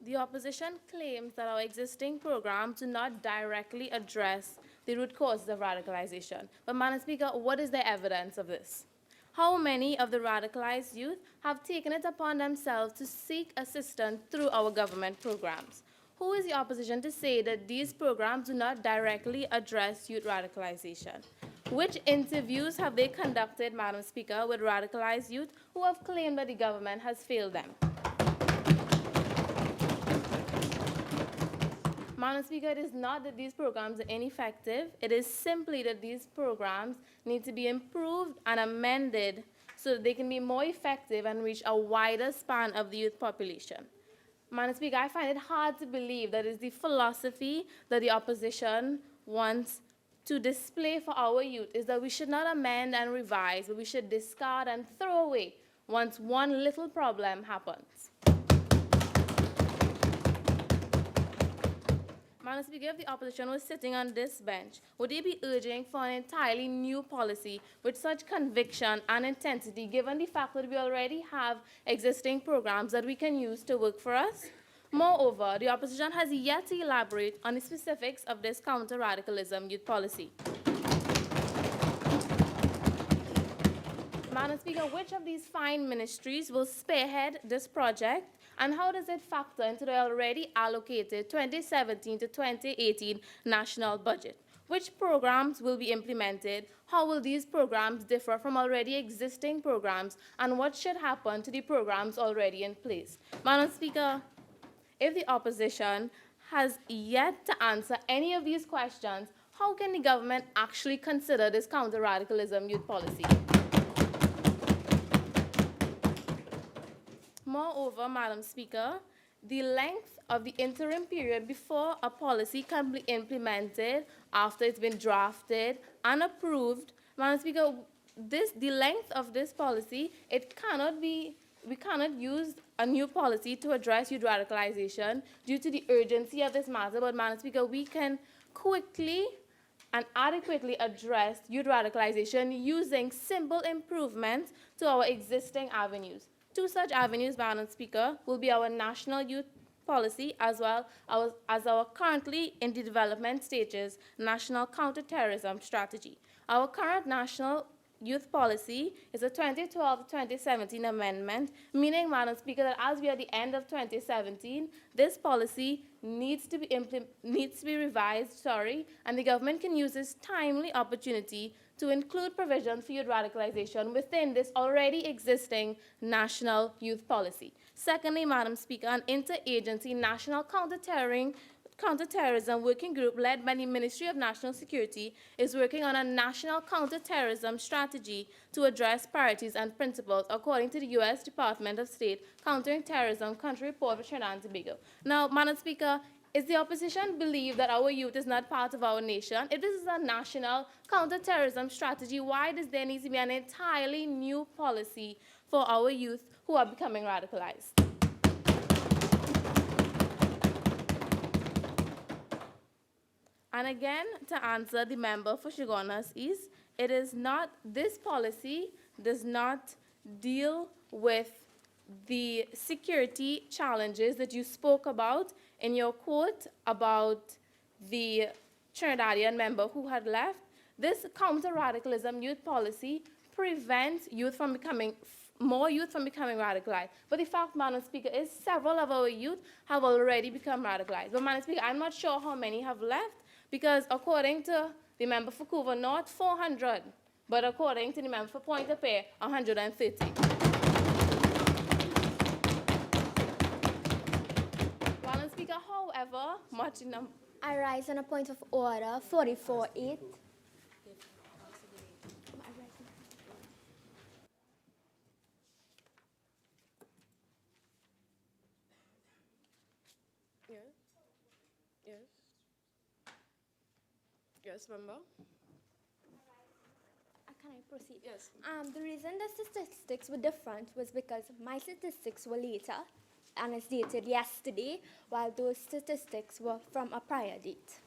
Speaker 12: The opposition claims that our existing programs do not directly address the root causes of radicalization. But, Madam Speaker, what is the evidence of this? How many of the radicalized youth have taken it upon themselves to seek assistance through our government programs? Who is the opposition to say that these programs do not directly address youth radicalization? Which interviews have they conducted, Madam Speaker, with radicalized youth who have claimed that the government has failed them? Madam Speaker, it is not that these programs are ineffective. It is simply that these programs need to be improved and amended so that they can be more effective and reach a wider span of the youth population. Madam Speaker, I find it hard to believe that is the philosophy that the opposition wants to display for our youth, is that we should not amend and revise, but we should discard and throw away once one little problem happens. Madam Speaker, if the opposition was sitting on this bench, would they be urging for an entirely new policy with such conviction and intensity, given the fact that we already have existing programs that we can use to work for us? Moreover, the opposition has yet to elaborate on the specifics of this Counter Radicalism Youth Policy. Madam Speaker, which of these fine ministries will spearhead this project, and how does it factor into the already allocated 2017 to 2018 national budget? Which programs will be implemented? How will these programs differ from already existing programs? And what should happen to the programs already in place? Madam Speaker, if the opposition has yet to answer any of these questions, how can the government actually consider this counter-radicalism youth policy? Moreover, Madam Speaker, the length of the interim period before a policy can be implemented after it's been drafted and approved, Madam Speaker, the length of this policy, we cannot use a new policy to address youth radicalization due to the urgency of this matter, but Madam Speaker, we can quickly and adequately address youth radicalization using simple improvements to our existing avenues. Two such avenues, Madam Speaker, will be our national youth policy as well as our currently in the development stages national counterterrorism strategy. Our current national youth policy is a 2012-2017 amendment, meaning, Madam Speaker, that as we are at the end of 2017, this policy needs to be revised, and the government can use this timely opportunity to include provisions for youth radicalization within this already existing national youth policy. Secondly, Madam Speaker, an interagency national counterterrorism working group led by the Ministry of National Security is working on a national counterterrorism strategy to address priorities and principles according to the U.S. Department of State Countering Terrorism Country Report for Trinidad and Tobago. Now, Madam Speaker, Is the opposition believe that our youth is not part of our nation? If this is a national counterterrorism strategy, why does there need to be an entirely new policy for our youth who are becoming radicalized? And again, to answer the member for Chaguanas East, it is not, this policy does not deal with the security challenges that you spoke about in your quote about the Trinidadian member who had left. This Counter Radicalism Youth Policy prevents youth from becoming, more youth from becoming radicalized. But the fact, Madam Speaker, is several of our youth have already become radicalized. But Madam Speaker, I'm not sure how many have left, because according to the member for Couva North, 400, but according to the member for Pointe-a-Pierre, 130. Madam Speaker, however, much in number.
Speaker 22: I rise on a point of order, 44.8.
Speaker 2: Yes, member.
Speaker 22: Can I proceed?
Speaker 2: Yes.
Speaker 22: The reason the statistics were different was because my statistics were later and it's dated yesterday, while those statistics were from a prior date.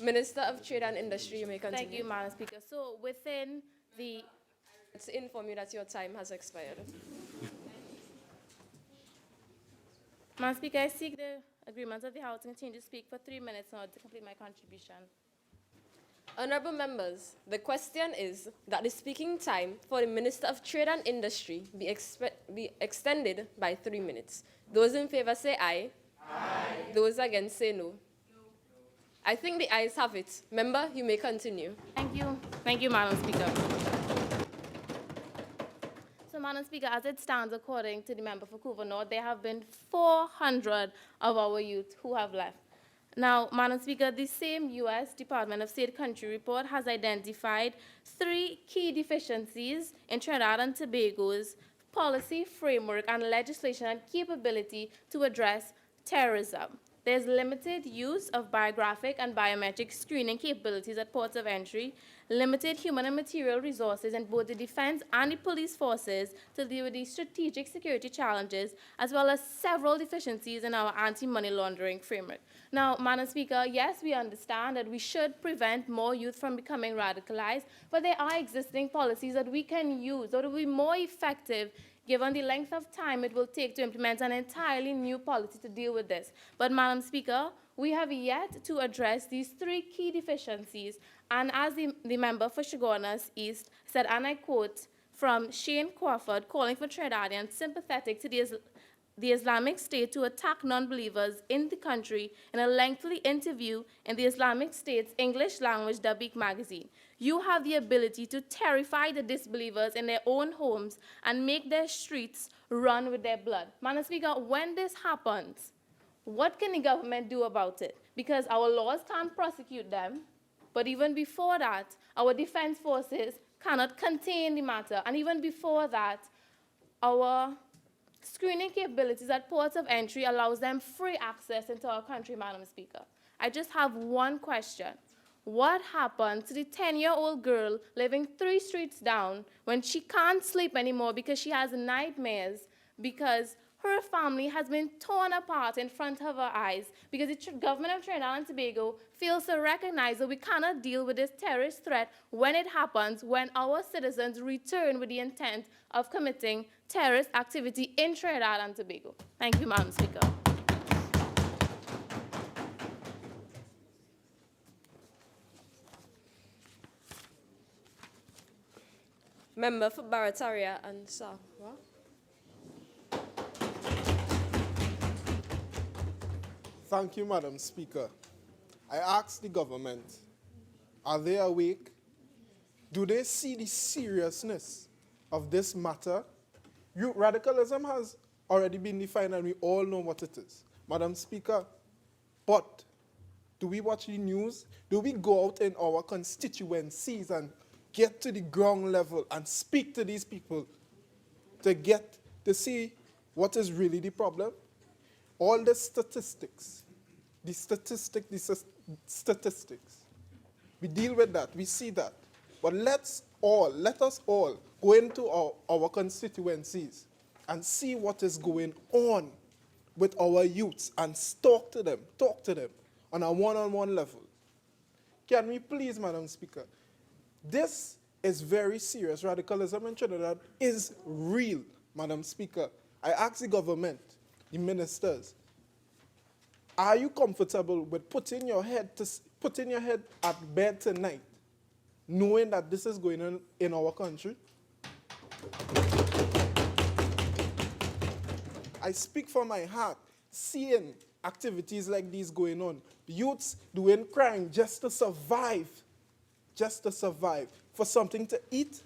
Speaker 2: Minister of Trade and Industry, you may continue.
Speaker 12: Thank you, Madam Speaker. So within the...
Speaker 2: To inform you that your time has expired.
Speaker 12: Madam Speaker, I seek the agreement of the House to continue to speak for 3 minutes now to complete my contribution.
Speaker 2: Honourable members, the question is that the speaking time for the Minister of Trade and Industry be extended by 3 minutes. Those in favour say aye. Aye. Those against say no. I think the ayes have it. Member, you may continue.
Speaker 12: Thank you. Thank you, Madam Speaker. So, Madam Speaker, as it stands, according to the member for Couva North, there have been 400 of our youth who have left. Now, Madam Speaker, the same U.S. Department of State country report has identified 3 key deficiencies in Trinidad and Tobago's policy, framework, and legislation and capability to address terrorism. There's limited use of biographic and biometric screening capabilities at ports of entry, limited human and material resources in both the defense and the police forces to deal with the strategic security challenges, as well as several deficiencies in our anti-money laundering framework. Now, Madam Speaker, yes, we understand that we should prevent more youth from becoming radicalized, but there are existing policies that we can use that will be more effective given the length of time it will take to implement an entirely new policy to deal with this. But, Madam Speaker, we have yet to address these 3 key deficiencies. And as the member for Chaguanas East said, and I quote from Shane Crawford, calling for Trinidadians sympathetic to the Islamic State to attack non-believers in the country in a lengthy interview in the Islamic State's English language Dabiq magazine. You have the ability to terrify the disbelievers in their own homes and make their streets run with their blood. Madam Speaker, when this happens, what can the government do about it? Because our laws can't prosecute them, but even before that, our defense forces cannot contain the matter. And even before that, our screening capabilities at ports of entry allows them free access into our country, Madam Speaker. I just have one question. What happened to the 10-year-old girl living 3 streets down when she can't sleep anymore because she has nightmares because her family has been torn apart in front of her eyes because the government of Trinidad and Tobago fails to recognize that we cannot deal with this terrorist threat when it happens, when our citizens return with the intent of committing terrorist activity in Trinidad and Tobago. Thank you, Madam Speaker.
Speaker 2: Member for Barataria and Sawa.
Speaker 14: Thank you, Madam Speaker. I ask the government, are they awake? Do they see the seriousness of this matter? Youth radicalism has already been defined and we all know what it is. Madam Speaker, but do we watch the news? Do we go out in our constituencies and get to the ground level and speak to these people to get to see what is really the problem. All the statistics, statistics. We deal with that, we see that. But let us all go into our constituencies and see what is going on with our youths and talk to them on a one-on-one level. Can we please, Madam Speaker? This is very serious. Radicalism in Trinidad is real, Madam Speaker. I ask the government, the ministers, are you comfortable with putting your head at bed tonight, knowing that this is going on in our country? I speak from my heart, seeing activities like these going on, youths doing crime just to survive, for something to eat.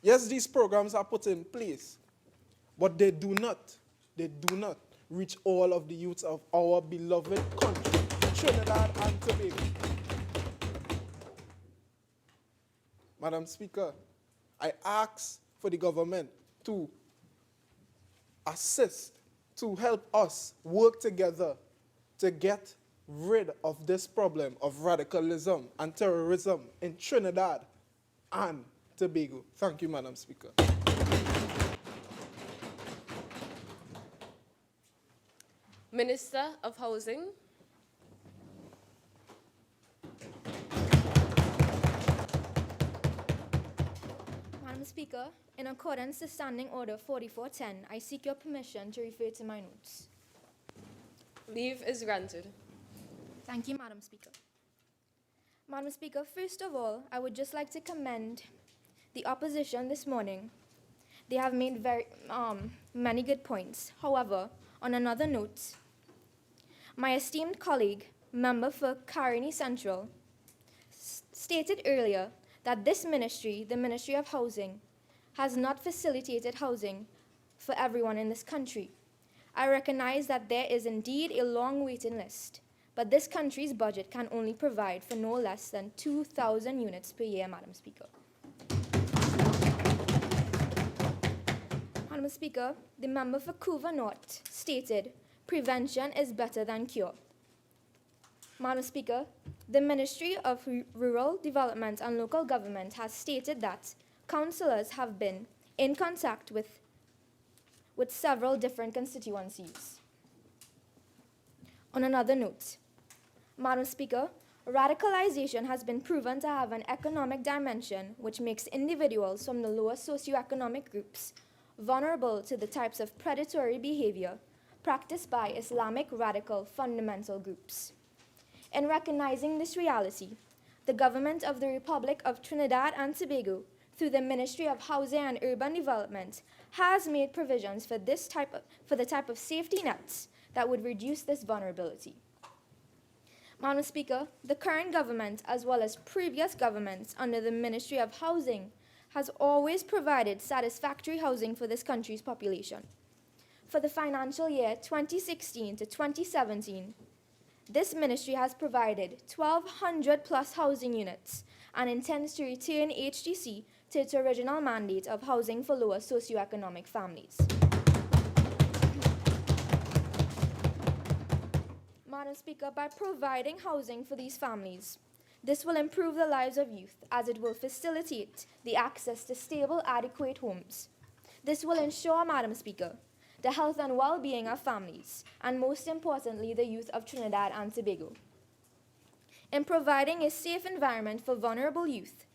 Speaker 14: Yes, these programs are put in place, but they do not reach all of the youths of our beloved country, Trinidad and Tobago. Madam Speaker, I ask for the government to assist, to help us work together to get rid of this problem of radicalism and terrorism in Trinidad and Tobago. Thank you, Madam Speaker.
Speaker 2: Minister of Housing.
Speaker 22: Madam Speaker, in accordance to Standing Order 4410, I seek your permission to refer to my notes.
Speaker 2: Leave is granted.
Speaker 22: Thank you, Madam Speaker. Madam Speaker, first of all, I would just like to commend the opposition this morning. They have made many good points. However, on another note, my esteemed colleague, member for Caroni Central, stated earlier that this ministry, the Ministry of Housing, has not facilitated housing for everyone in this country. I recognize that there is indeed a long waiting list, but this country's budget can only provide for no less than 2,000 units per year, Madam Speaker. Madam Speaker, the member for Couva North stated, prevention is better than cure. Madam Speaker, the Ministry of Rural Development and Local Government has stated that councillors have been in contact with several different constituencies. On another note, Madam Speaker, radicalization has been proven to have an economic dimension which makes individuals from the lower socioeconomic groups vulnerable to the types of predatory behavior practiced by Islamic radical fundamental groups. In recognizing this reality, the government of the Republic of Trinidad and Tobago, through the Ministry of Housing and Urban Development, has made provisions for the type of safety nets that would reduce this vulnerability. Madam Speaker, the current government, as well as previous governments under the Ministry of Housing, has always provided satisfactory housing for this country's population. For the financial year 2016 to 2017, this ministry has provided 1,200 plus housing units and intends to return HDC to its original mandate of housing for lower socioeconomic families. Madam Speaker, by providing housing for these families, this will improve the lives of youth as it will facilitate the access to stable, adequate homes. This will ensure, Madam Speaker, the health and well-being of families, and most importantly, the youth of Trinidad and Tobago. In providing a safe environment for vulnerable youth,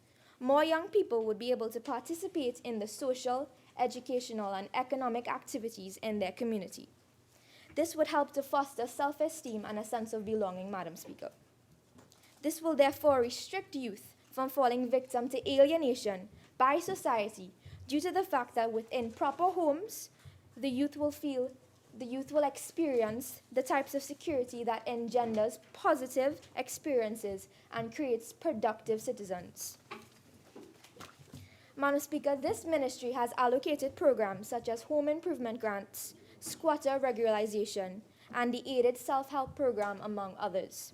Speaker 22: more young people would be able to participate in the social, educational, and economic activities in their community. This would help to foster self-esteem and a sense of belonging, Madam Speaker. This will therefore restrict youth from falling victim to alienation by society due to the fact that within proper homes, the youth will experience the types of security that engenders positive experiences and creates productive citizens. Madam Speaker, this ministry has allocated programs such as home improvement grants, squatter regularization, and the aided self-help program, among others.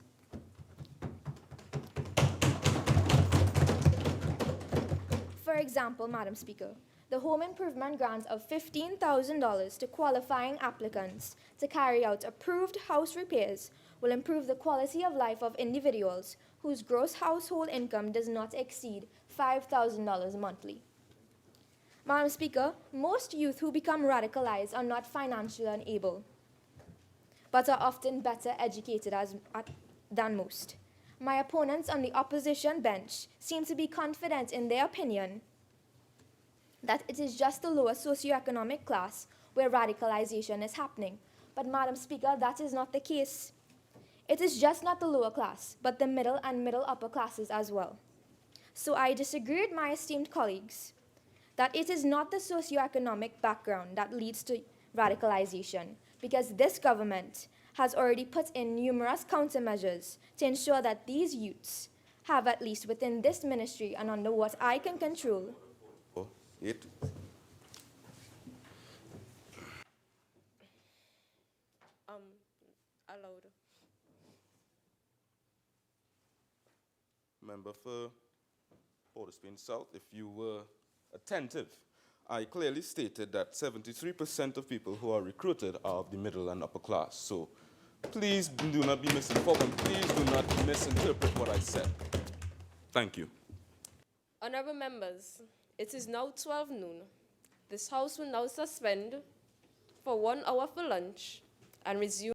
Speaker 22: For example, Madam Speaker, the home improvement grant of $15,000 to qualifying applicants to carry out approved house repairs will improve the quality of life of individuals whose gross household income does not exceed $5,000 monthly. Madam Speaker, most youth who become radicalized are not financially unable, but are often better educated than most. My opponents on the opposition bench seem to be confident in their opinion that it is just the lower socioeconomic class where radicalization is happening. But Madam Speaker, that is not the case. It is just not the lower class, but the middle and middle upper classes as well. So I disagree with my esteemed colleagues that it is not the socioeconomic background that leads to radicalization, because this government has already put in numerous countermeasures to ensure that these youths have, at least within this ministry and under what I can control,
Speaker 2: allowed.
Speaker 10: Member for Port Spain South, if you were attentive, I clearly stated that 73% of people who are recruited are of the middle and upper class. So please do not be misinformed, and please do not misinterpret what I said. Thank you.
Speaker 2: Honorable members, it is now 12 noon. This House will now suspend for 1 hour for lunch and resume